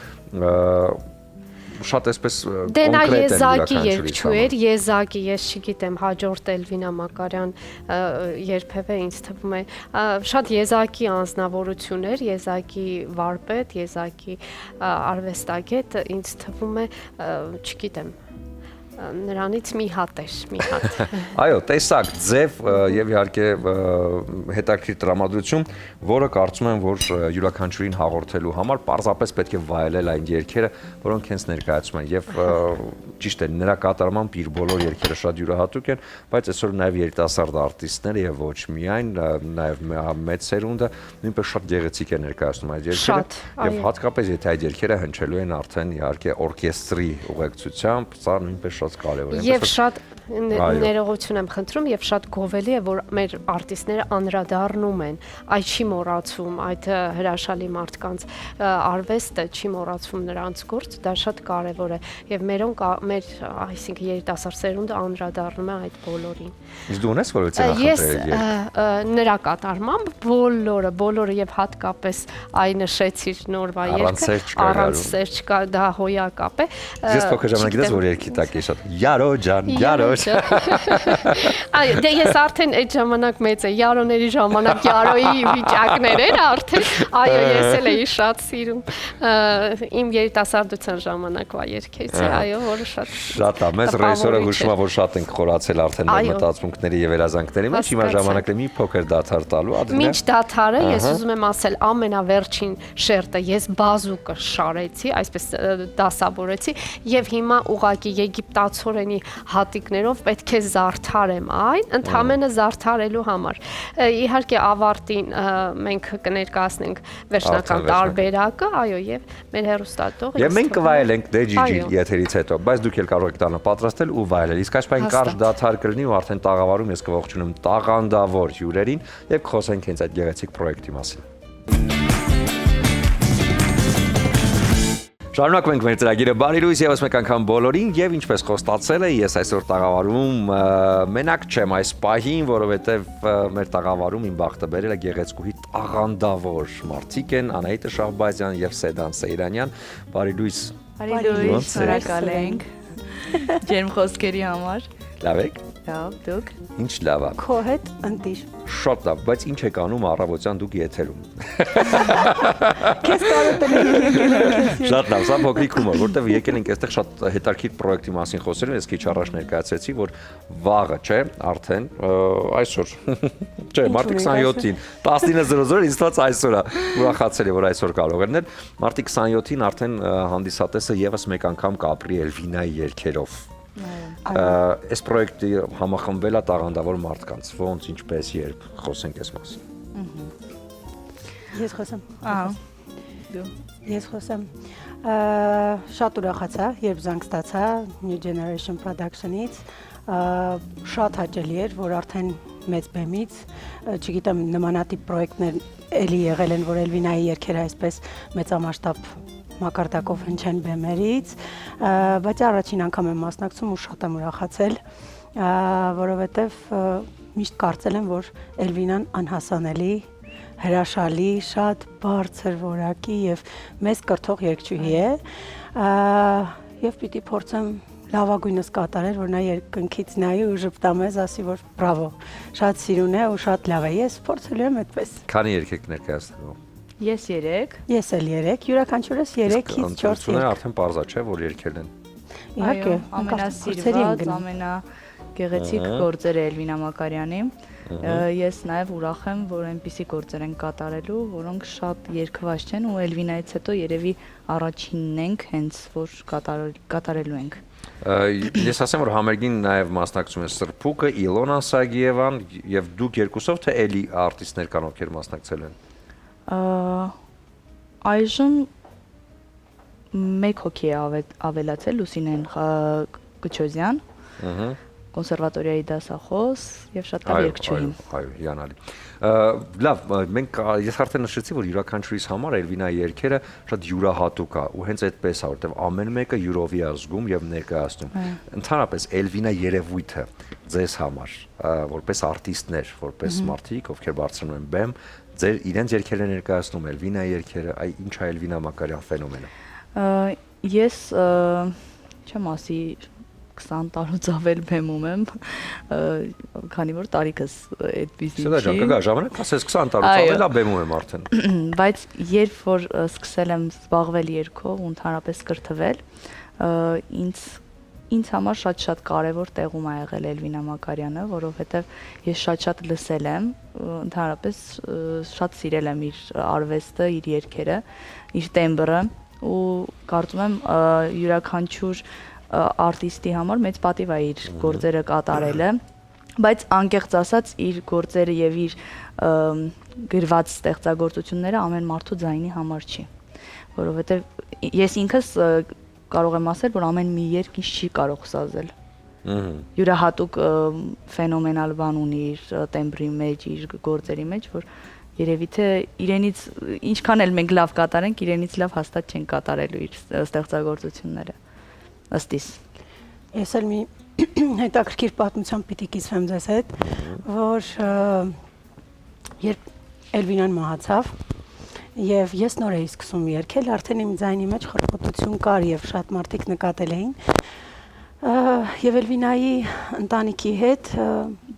շատ էսպես կոնկրետ են յուրաքանչյուրից։ Եզակի, ես չգիտեմ, հաջորդ Էլվինա Մակարյան երբևէ ինձ թվում է շատ եզակի անձնավորություններ, եզակի վարպետ, եզակի արվեստագետ, ինձ թվում է, չգիտեմ, նրանից մի հատ էր, մի հատ։ Այո, տեսակ, ձև եւ իհարկե հետաքրքիր տրամադրություն, որը կարծում եմ, որ յուրաքանչյուրին հաղորդելու համար պարզապես պետք է վայելել այն երգերը, որոնք հենց ներկայացում են եւ ճիշտ է, նրա կատարմամբ իր բոլոր երգերը շատ յուրահատուկ են, բայց այսօր նաեւ երիտասարդ արտիստները եւ ոչ միայն, նաեւ մեծ սերունդը նույնպես շատ գեղեցիկ է ներկայացնում այդ երգերը եւ հատկապես եթե այդ երգերը հնչելու են արդեն իհարկե օրկեստրի ուղեկցությամբ, սա նույնպես շատ կարևոր է։ Եվ շատ ներողություն եմ խնդրում եւ շատ գովելի է, որ մեր արտիստները անդրադառնում են, այդ չի մոռացում, այդ հրաշալի մարդկանց արվեստը չի մոռացում նրանց գործ, դա շատ կարևոր է եւ մեր այսինքն երիտասարդ սերունդը անդրադառնում է այդ բոլորին։ Իսկ դու ունես որևէ Ես նրա կատարմամբ բոլորը եւ հատկապես այն նշեցիր նորվա երգը առանց սեր չկա, դա հոյակապ է։ Ես փոքր ժամանակ գիտես որ երգի տակ է շատ Յարո ջան, Յարո։ Այո, դե ես արդեն այդ ժամանակ մեծ է, Յարոների ժամանակ Յարոյի վիճակներ էր արդեն։ Այո, ես էլ էի շատ սիրում։ Իմ երիտասարդության ժամանակվա երգերից է, այո, որը շատ է։ Մեզ ռեժիսորը հուշում է, որ շատ ենք խորացել արդեն մեր մտածմունքների եւ երազանքների մեջ, հիմա ժամանակն է մի փոքր դադար տալու, Ադրինե։ Մինչ դադարը ես ուզում եմ ասել ամենավերջին շերտը ես բազուկը շարեցի, այսպես դասավորեցի եւ հիմա ուղակի եգիպտացորենի հատիկներով պետք է զարդարեմ այն, ընդհանրապես զարդարելու համար։ Իհարկե ավարտին մենք կներկայացնենք վերջնական տարբերակը, այո, եւ մեր հեռուստատողը։ Եվ մենք կվայելենք դե ջիջի եթերից հետո, բայց դուք էլ կարող եք տանը պատրաստել ու վայելել։ Իսկ այսպես կարճ դադար կլինի ու արդեն տաղավարում ես կողջունում տաղանդավոր հյուրերին եւ կխոսենք հենց այդ գեղեցիկ պրոյեկտի մասին։ Շարունակում ենք մեր ծրագիրը բարի լույս եւս մեկ անգամ բոլորին եւ ինչպես խոստացել է ես այսօր տաղավարում մենակ չեմ այս պահին, որովհետեւ մեր տաղավարում իմ բախտը բերել է գեղեցկուհի տաղանդավոր մարդիկ են Անահիտը Շահբազյան եւ Սեդան Սեյրանյան։ Բարի լույս։ Բարի լույս, շնորհակալ ենք ջերմ խոսքերի համար։ Լավ եք։ Լավ, դուք։ Ինչ լավ է։ Քո հետ ընտիր։ Շատ լավ, բայց ինչ եք անում առավոտյան դուք եթերում։ Քեզ կարոտել եմ։ Շատ լավ, սա փոքրիկ հումոր, որտեվ եկել ենք այստեղ շատ հետաքրքիր պրոյեկտի մասին խոսելու, ես քիչ առաջ ներկայացրեցի, որ վաղը, չէ, արդեն այսօր։ Չէ, մարտի 27-ին 19:00 ինձ թվաց այսօր է։ Ուրախացել եմ, որ այսօր կարող են։ Մարտի 27-ին արդեն հանդիսատեսը եւս մեկ անգամ կապրի Էլվինայի երգերով։ Այս պրոյեկտի համախմբվել է տաղանդավոր մարդկանց, ոնց, ինչպես, երբ խոսենք այս մասին։ Ես խոսեմ։ Դու։ Ես խոսեմ։ Շատ ուրախացա, երբ զանգ ստացա New Generation Production-ից, շատ հաճելի էր, որ արդեն մեծ բեմից, չգիտեմ նմանատիպ պրոյեկտներ էլի եղել են, որ Էլվինայի երգերը այսպես մեծամասշտաբ մակարդակով հնչեն բեմերից, բայց առաջին անգամ եմ մասնակցում ու շատ եմ ուրախացել, որովհետև միշտ կարծել եմ, որ Էլվինան անհասանելի, հրաշալի, շատ բարձր որակի եւ մեծ կրթող երգչուհի է, եւ պիտի փորձեմ լավագույնս կատարել, որ նա երկնքից նայի ու ժպտա մեզ, ասի, որ բրավո, շատ սիրուն է ու շատ լավ է, ես փորձելու եմ այդպես։ Քանի երգ եք ներկայացնելու։ Ես 3։ Ես էլ 3, յուրաքանչյուրս 3-ից 4 երգ։ երգ։ Արդեն պարզա չէ, որ երգել են։ Իհարկե, ամենասիրված, ամենագեղեցիկ գործերը Էլվինա Մակարյանի։ Ես նաև ուրախ եմ, որ այնպիսի գործեր են կատարելու, որոնք շատ երգված չեն ու Էլվինայից հետո երևի առաջինն ենք, հենց որ կատարելու ենք։ Ես ասեմ, որ համերգին նաև մասնակցում են Սրփուկը, Իլոնա Սագիևան եւ դուք երկուսով թե էլի արտիստներ կան, ովքեր մասնակցել են։ Այժմ մեկ հոգի է ավելացել Լուսինեն Կչոզյան, կոնսերվատորիայի դասախոս եւ շատ լավ երգչուհի։ Այո, հիանալի։ Լավ, մենք ես արդեն նշեցի, որ յուրաքանչյուրիս համար Էլվինայի երգերը շատ յուրահատուկ է ու հենց այդպես է, որտեղ ամեն մեկը յուրովի է զգում եւ ներկայացնում։ Ընդհանրապես Էլվինա երևույթը ձեզ համար, որպես արտիստներ, որպես մարդիկ, ովքեր բարձրանում են բեմ, ձեր իրենց երգերը ներկայացնում Էլվինայի երգերը, այ ինչ է Էլվինա Մակարյան ֆենոմենը։ Ես չեմ ասի 20 տարուց ավել բեմում եմ, քանի որ տարիքս այդպիսի չի։ Սա կգա ժամանակ, ասես 20 տարուց ավել է բեմում եմ արդեն։ Բայց երբ որ սկսել եմ զբաղվել երգով ու ընդհանրապես կրթվել, ինձ համար շատ կարևոր տեղում է եղել Էլվինա Մակարյանը, որովհետև ես շատ լսել եմ, ընդհանրապես շատ սիրել եմ իր արվեստը, իր երգերը, իր տեմբրը ու կարծում եմ յուրաքանչյուր արտիստի համար մեծ պատիվ է իր գործերը կատարելը, բայց անկեղծ ասած իր գործերը եւ իր գրված ստեղծագործությունները ամեն մարդու ձայնի համար չի, որովհետեւ ես ինքս կարող եմ ասել, որ ամեն մի երգ ինձ չի կարող սազել։ Յուրահատուկ ֆենոմենալ բան ունի իր տեմբրի մեջ, իր գործերի մեջ, որ երևի թե իրենից ինչքան էլ մենք լավ կատարենք, իրենից լավ հաստատ չեն կատարելու իր ստեղծագործությունները։ Ըստիս։ Ես էլ մի հետաքրքիր պատմությամբ պիտի կիսվեմ ձեզ հետ, որ երբ Էլվինան մահացավ եւ ես նոր էի սկսում երգել, արդեն իմ ձայնի մեջ խրխոտություն կար եւ շատ մարդիկ նկատել էին։ Եվ Էլվինայի ընտանիքի հետ,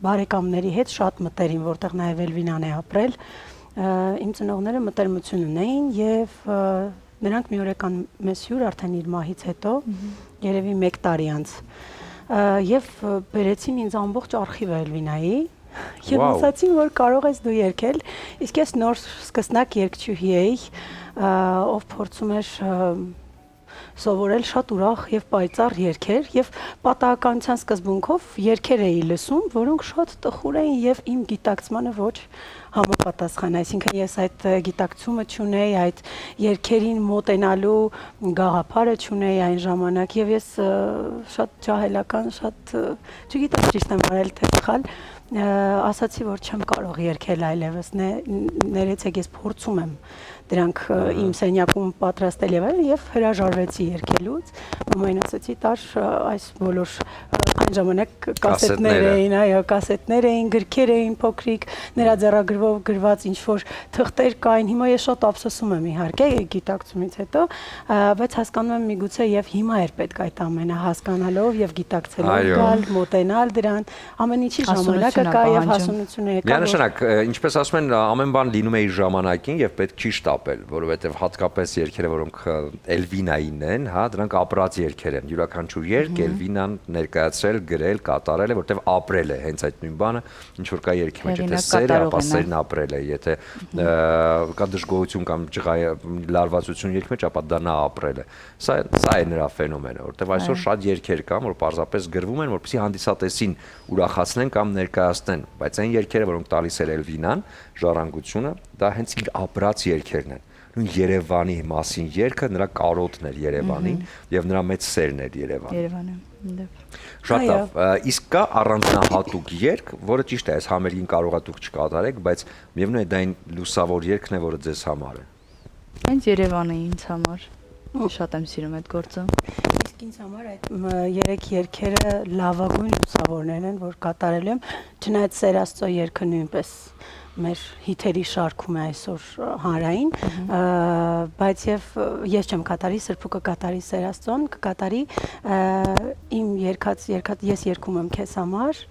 բարեկամների հետ շատ մտերիմ, որտեղ նաեւ Էլվինան է ապրել, իմ ծնողները մտերմություն ունեին եւ նրանք մի օր եկան մեզ հյուր արդեն իր մահից հետո, երևի 1 տարի անց, եւ բերեցին ինձ ամբողջ արխիվը Էլվինայի եւ ասացին, որ կարող ես դու երգել, իսկ ես նոր սկսնակ երգչուհի էի, ով փորձում էր սովորել շատ ուրախ եւ պայծառ երգեր եւ պատահականության սկզբունքով երգեր էի լսում, որոնք շատ տխուր էին եւ իմ գիտակցմանը ոչ համապատասխան, այսինքն ես այդ գիտակցումը չունեի, այդ երգերին մոտենալու գաղափարը չունեի այն ժամանակ եւ ես շատ ջահելական, շատ չգիտեմ ճիշտ եմ արել թե սխալ, ասացի, որ չեմ կարող երգել այլևս, ներեցեք ես փորձում եմ դրանք իմ սենյակում պատրաստել եւ հրաժարվեցի երգելուց, մամային ասացի տար այս բոլոր այն ժամանակ կասետներ էին, այո, կասետներ էին, գրքեր էին փոքրիկ, նրա ձեռագրվով գրված ինչ որ թղթեր կային, հիմա ես շատ ափսոսում եմ իհարկե գիտակցումից հետո, բայց հասկանում եմ միգուցե եւ հիմա էր պետք այդ ամենը հասկանալով եւ գիտակցելով գալ, մոտենալ դրան, ամեն ինչի ժամանակը կա եւ հասունությունը եկա։ Միանշանակ, ինչպես ասում են, ամեն բան լինում է իր ժամանակին եւ պետք չի շտապել, որովհետեւ հատկապես երգերը, որոնք Էլվինային են, հա, դրանք ապրած երգեր են, յուրաքանչյուր երգ Էլվինան ներկայացրել, գրել, կատարել է, որտեղ ապրել է, հենց այդ նույն բանը, ինչ որ կա երգի մեջ, եթե սեր է, ապա սերն ապրել է, եթե կա դժգոհություն կամ լարվածություն երգի մեջ, ապա դա նա ապրել է։ Սա է նրա ֆենոմենը, որտեղ այսօր շատ երգեր կան, որ պարզապես գրվում են, որպեսզի հանդիսատեսին ուրախացնեն կամ ներկայացնեն, բայց այն երգերը, որոնք տալիս է Էլվինան, ժառանգությունը, դա հենց իր ապրած երգերն են։ Նույն Երևանի մասին երգը նրա կարոտն էր Երևանին եւ նրա մեծ սերն էր Երևան։ Շատ լավ, իսկ կա առանձնահատուկ երգ, որը ճիշտ է, այս համերգին կարողա դուք չկատարեք, բայց միևնույն է դա այն լուսավոր երգն է, որը ձեզ համար է։ Հենց Երևանը ինձ համար։ Շատ եմ սիրում այդ գործը։ Իսկ ինձ համար այդ երեք երգերը լավագույն լուսավորներն են, որ կատարելու եմ, չնայած Սերաստծո երգը նույնպես մեր հիթերի շարքում է այսօր հանրային, բայց ես չեմ կատարի, Սրբուկը կատարի Սերաստծոն, կկատարի իմ ես երգում եմ քեզ համար,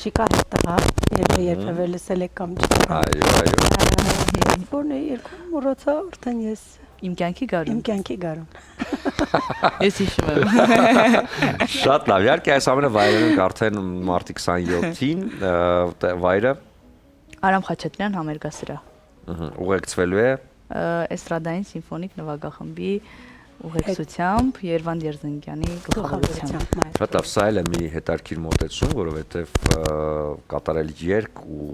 շիկար տղա, երբևէ լսել եք կամ չեք։ Այո։ Որն է երգում, մոռացա արդեն ես Իմ կյանքի գարուն։ իմ կյանքի գարուն։ Ես հիշում եմ։ Շատ լավ։ Իհարկե այս ամենը վայրել ենք արդեն մարտի 27-ին, վայրը Արամ Խաչատրյան համերգասրահ։ ուղեկցվելու է Էստրադային սիմֆոնիկ նվագախմբի ուղեկցությամբ Երվանդ Երզնկյանի գլխավորությամբ։ Շատ լավ, սա էլ է մի հետաքրքիր մոտեցում, որովհետև կատարել երգ ու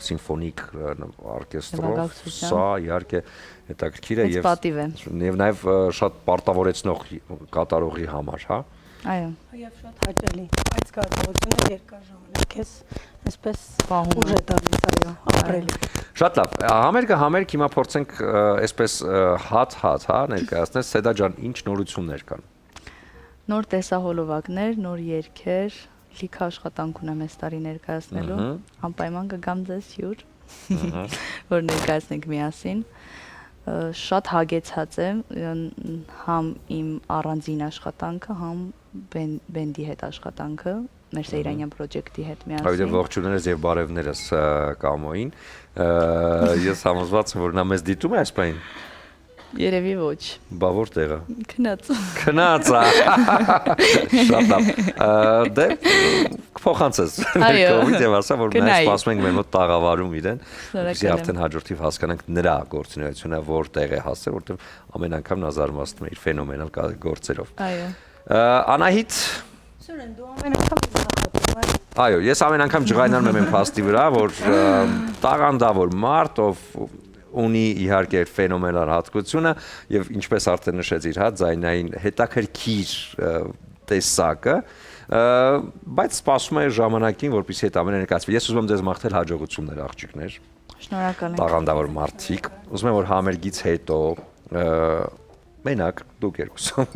սիմֆոնիկ օրկեստրով, սա իհարկե հետաքրքիր է Մեծ պատիվ է։ եւ նաեւ շատ պարտավորեցնող կատարողի համար, հա։ Այո։ Եվ շատ հաճելի։ Այդ զգացողությունը երկար ժամանակ էս այսպես Պահում ուժ է տալիս, այո, ապրելու։ Շատ լավ։ Համերգ հիմա փորձենք այսպես հատ, հա, ներկայացնել Սեդա ջան, ինչ նորություններ կան։ Նոր տեսահոլովակներ, նոր երգեր, լիքը աշխատանք ունեմ այս տարի ներկայացնելու։ Անպայման կգամ ձեզ հյուր, որ ներկայացնենք միասին։ Շատ հագեցած եմ համ իմ առանձին աշխատանքը, համ բենդի հետ աշխատանքը, մեր Սեյրանյան պրոջեկտի հետ միասին։ Այո, ողջուններս եւ բարևներս Կամոին։ Ես համոզված եմ, որ նա մեզ դիտում է այս բանին։ Երևի ոչ։ Բա որտեղը։ Քնած։ Քնած։ Շատ լավ։ Դե կփոխանցես։ Կոմից եւ ասա, որ մենք սպասում ենք մեր մոտ տաղավարում իրեն։ Իսկ արդեն հաջորդիվ հասկանանք նրա գործունեությունը որտեղ է հասել, որտեղ ամեն անգամ նա զարմացնում է իր ֆենոմենալ գործերով։ Այո։ Անահիտ Սուրեն, դու ամեն անգամ նախատում ես։ Այո, ես ամեն անգամ ջղայնանում եմ այն փաստի վրա, որ տաղանդավոր մարդ, ով ունի իհարկե ֆենոմենալ հատկությունը եւ ինչպես արդեն նշեցիր, հա, ձայնային հետաքրքիր տեսակը, բայց սպասում է ժամանակին, որպեսզի այդ ամենը ներկայացվի։ Ես ուզում եմ ձեզ մաղթել հաջողություններ, աղջիկներ։ Շնորհակալ եմ։ Տաղանդավոր մարդիկ։ Ուզում եմ որ համերգից հետո մենակ դուք երկուսով։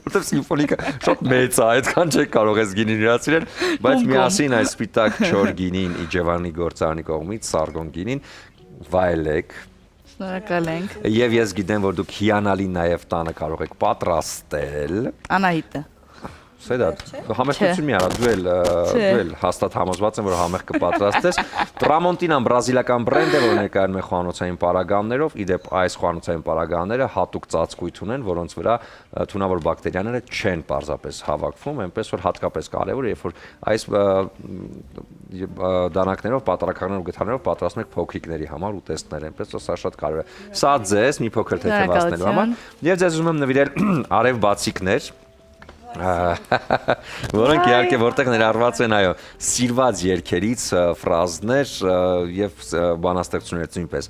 Որտեւ սիմֆոնիկը շատ մեծ է, այդքան չեք կարող ես գինին իրացնել, բայց միասին այս սպիտակ չոր գինին Իջևանի գործարանի կողմից Սարգոն գինին վայելեք։ Շնորհակալ ենք։ Եվ ես գիտեմ, որ դուք հիանալի նաև տանը կարող եք պատրաստել։ Անահիտը։ Սեդա, համերգություն մի արա, դու էլ հաստատ համոզված եմ, որ համերգ կպատրաստես։ Տրամոնտինան բրազիլական բրենդ է, որ ներկայանում է խոհանոցային պարագաներով, իդեպ այս խոհանոցային պարագաները հատուկ ծածկույթ ունեն, որոնց վրա թունավոր բակտերիաները չեն պարզապես հավաքվում, այնպես որ հատկապես կարևոր է, երբ որ այս դանակներով, պատարակներով, գթարներով պատրաստում եք փոքրիկների համար ուտեստներ, այնպես որ սա շատ կարևոր է։ Սա ձեզ մի փոքր թեթևացնելու համար, եւ ձեզ ուզում եմ նվիրել արև բացիկներ, որոնք իհարկե որտեղ ներառված են այո սիրված երգերից ֆրազներ եւ բանաստեղծություններից նույնպես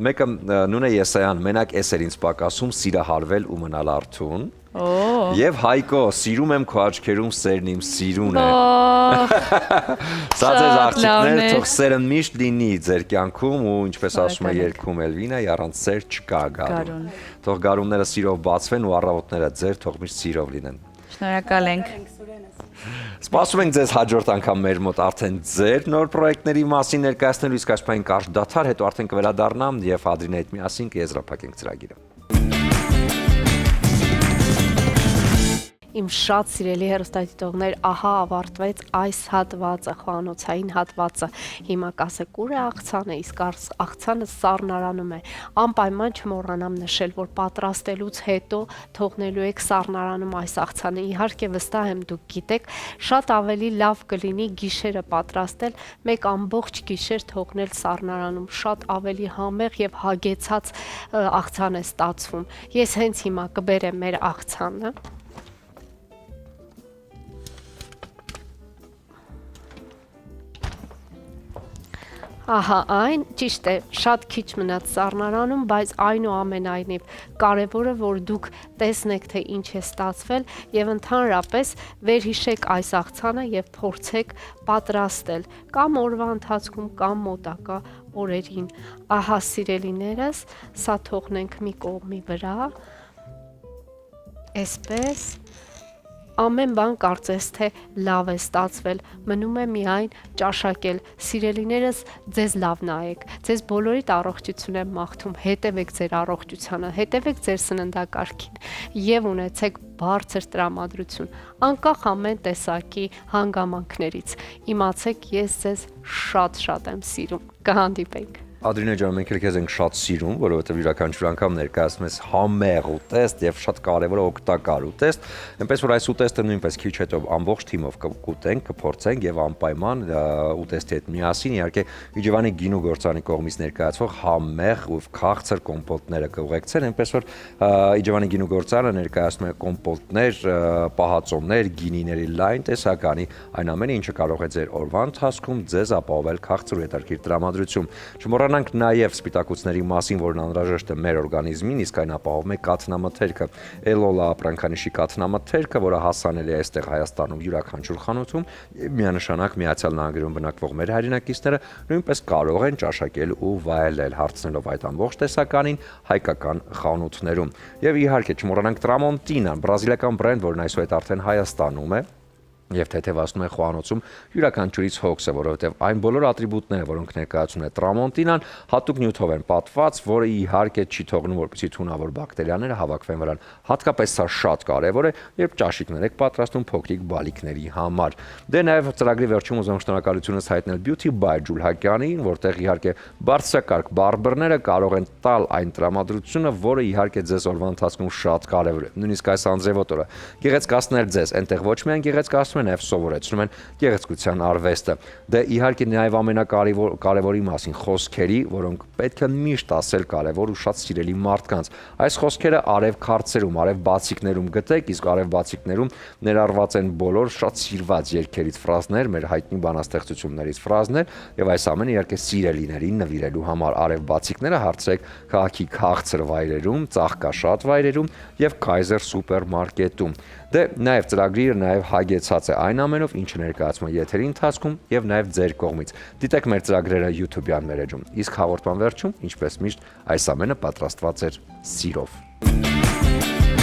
մեկը Նունե Եսայան մենակ էս էր ինձ պակասում սիրահարվել ու մնալ արթուն եւ Հայկո սիրում եմ քո աչքերում սերն իմ սիրուն է Սա ձեզ աղջիկներ թող սերը միշտ լինի ձեր կյանքում ու ինչպես ասում է երգում Էլվինա առանց սեր չկա գարուն թող գարունները սիրով բացվեն ու առավոտները ձեր թող միշտ սիրով լինեն Շնորհակալ ենք։ Սպասում ենք ձեզ հաջորդ անգամ մեր մոտ արդեն ձեր նոր պրոյեկտների մասին ներկայացնելու իսկ այս պահին կարճ դադար, հետո արդեն կվերադառնամ եւ Ադրինի հետ միասին կեզրափակենք ծրագիրը։ Իմ շատ սիրելի հեռուստադիտողներ, ահա ավարտվեց այս հատվածը, խոհանոցային հատվածը։ Հիմա կասեք ուր է աղցանը, իսկ աղցանը սառնարանում է։ Անպայման չմոռանամ նշել, որ պատրաստելուց հետո թողնելու եք սառնարանում այս աղցանը։ Իհարկե վստահ եմ դուք գիտեք, շատ ավելի լավ կլինի գիշերը պատրաստել, մեկ ամբողջ գիշեր թողնել սառնարանում, շատ ավելի համեղ եւ հագեցած աղցան է ստացվում։ Ես հենց հիմա կբերեմ մեր աղցանը։ Ահա այն ճիշտ է, շատ քիչ մնաց սառնարանում, բայց այնուամենայնիվ կարևորը որ դուք տեսնեք թե ինչ է ստացվել եւ ընդհանրապես վերհիշեք այս աղցանը եւ փորձեք պատրաստել կամ օրվա ընթացքում կամ մոտակա օրերին։ Ահա սիրելիներս, սա թողնենք մի կողմի վրա։ Այսպես ամեն բան կարծես թե լավ է ստացվել, մնում է միայն ճաշակել։ Սիրելիներս, ձեզ լավ նայեք, ձեզ բոլորիդ առողջություն եմ մաղթում, հետևեք ձեր առողջությանը, հետևեք ձեր սննդակարգին եւ ունեցեք բարձր տրամադրություն, անկախ ամեն տեսակի հանգամանքներից։ Իմացեք, ես ձեզ շատ եմ սիրում։ Կհանդիպենք։ Ադրինե ջան, մենք էլ քեզ ենք շատ սիրում, որովհետև յուրաքանչյուր անգամ ներկայացնում ես համեղ ուտեստ եւ շատ կարեւոր է օգտակար ուտեստ, այնպես որ այս ուտեստը նույնպես քիչ հետո ամբողջ թիմով կուտենք, կփորձենք եւ անպայման ուտեստի հետ միասին իհարկե Իջևանի գինու գործարանի կողմից ներկայացվող համեղ ու քաղցր կոմպոտները կուղեկցեն, այնպես որ Իջևանի գինու գործարանը ներկայացնում է կոմպոտներ, պահածոներ, գինիների լայն տեսականի, այն ամենը ինչը կարող է ձեր օրվա ընթացքում ձեզ ապահովել քաղցր ու հետաքրքիր տրամադրություն։ Չմոռանանք նաև սպիտակուցների մասին, որն անհրաժեշտ է մեր օրգանիզմին, իսկ այն ապահովում է կաթնամթերքը։ Էլոլա ապրանքանիշի կաթնամթերքը, որը հասանելի է այստեղ Հայաստանում յուրաքանչյուր խանութում, միանշանակ Միացյալ Նահանգներում բնակվող մեր հայրենակիցները նույնպես կարող են ճաշակել ու վայելել, հարցնելով այդ ամբողջ տեսականին հայկական խանութներում։ Եվ իհարկե չմոռանանք Տրամոնտինան, բրազիլիական բրենդ, որն այսօր արդեն Հայաստանում է եւ թեթևացնում է խոհանոցում յուրաքանչյուրից հոգսը, որովհետեւ այն բոլոր ատրիբուտները, որոնք ներկայացնում է Տրամոնտինան, հատուկ նյութով են պատված, որը իհարկե չի թողնում, որպեսզի թունավոր բակտերիաները հավաքվեն վրան։ Հատկապես սա շատ կարեւոր է, երբ ճաշիկներ եք պատրաստում փոքրիկ բալիկների համար։ Դե նաեւ ծրագրի վերջում ուզում շնորհակալությունս հայտնել Beauty by Ջուլհակյանին, որտեղ իհարկե բարձրակարգ բարբերները կարող են տալ այն տրամադրությունը, որը իհարկե ձեզ օրվա ընթացքում շատ կարեւոր է։ Նույնիսկ այս անձրևոտորը գեղեցկացնել ձեզ, այնտեղ ոչ միայն գեղեցկացնում նաև սովորեցնում են գեղեցկության արվեստը։ Դե իհարկե նաև ամենակարևորի մասին խոսքերի, որոնք պետք է միշտ ասել կարևոր ու շատ սիրելի մարդկանց։ Այս խոսքերը արև քարծերում, արև բացիկներում գտեք, իսկ արև բացիկներում ներառված են բոլոր շատ սիրված երգերից ֆրազներ, մեր հայտնի բանաստեղծություններից ֆրազներ, եւ այս ամենը իհարկե սիրելիներին նվիրելու համար արև բացիկները հարցրեք քաղաքի քաղցր վայրերում, ծաղկաշատ վայրերում եւ Kaiser սուպերմարկետում։ Դե նաև ծրագրիրը նաև հագեցած է այն ամենով, ինչը ներկայացում է եթերի ընթացքում եւ նաև ձեր կողմից։ Դիտեք մեր ծրագրերը YouTube-յան մեր էջում։ Իսկ հաղորդման վերջում, ինչպես միշտ, այս ամենը պատրաստված էր սիրով։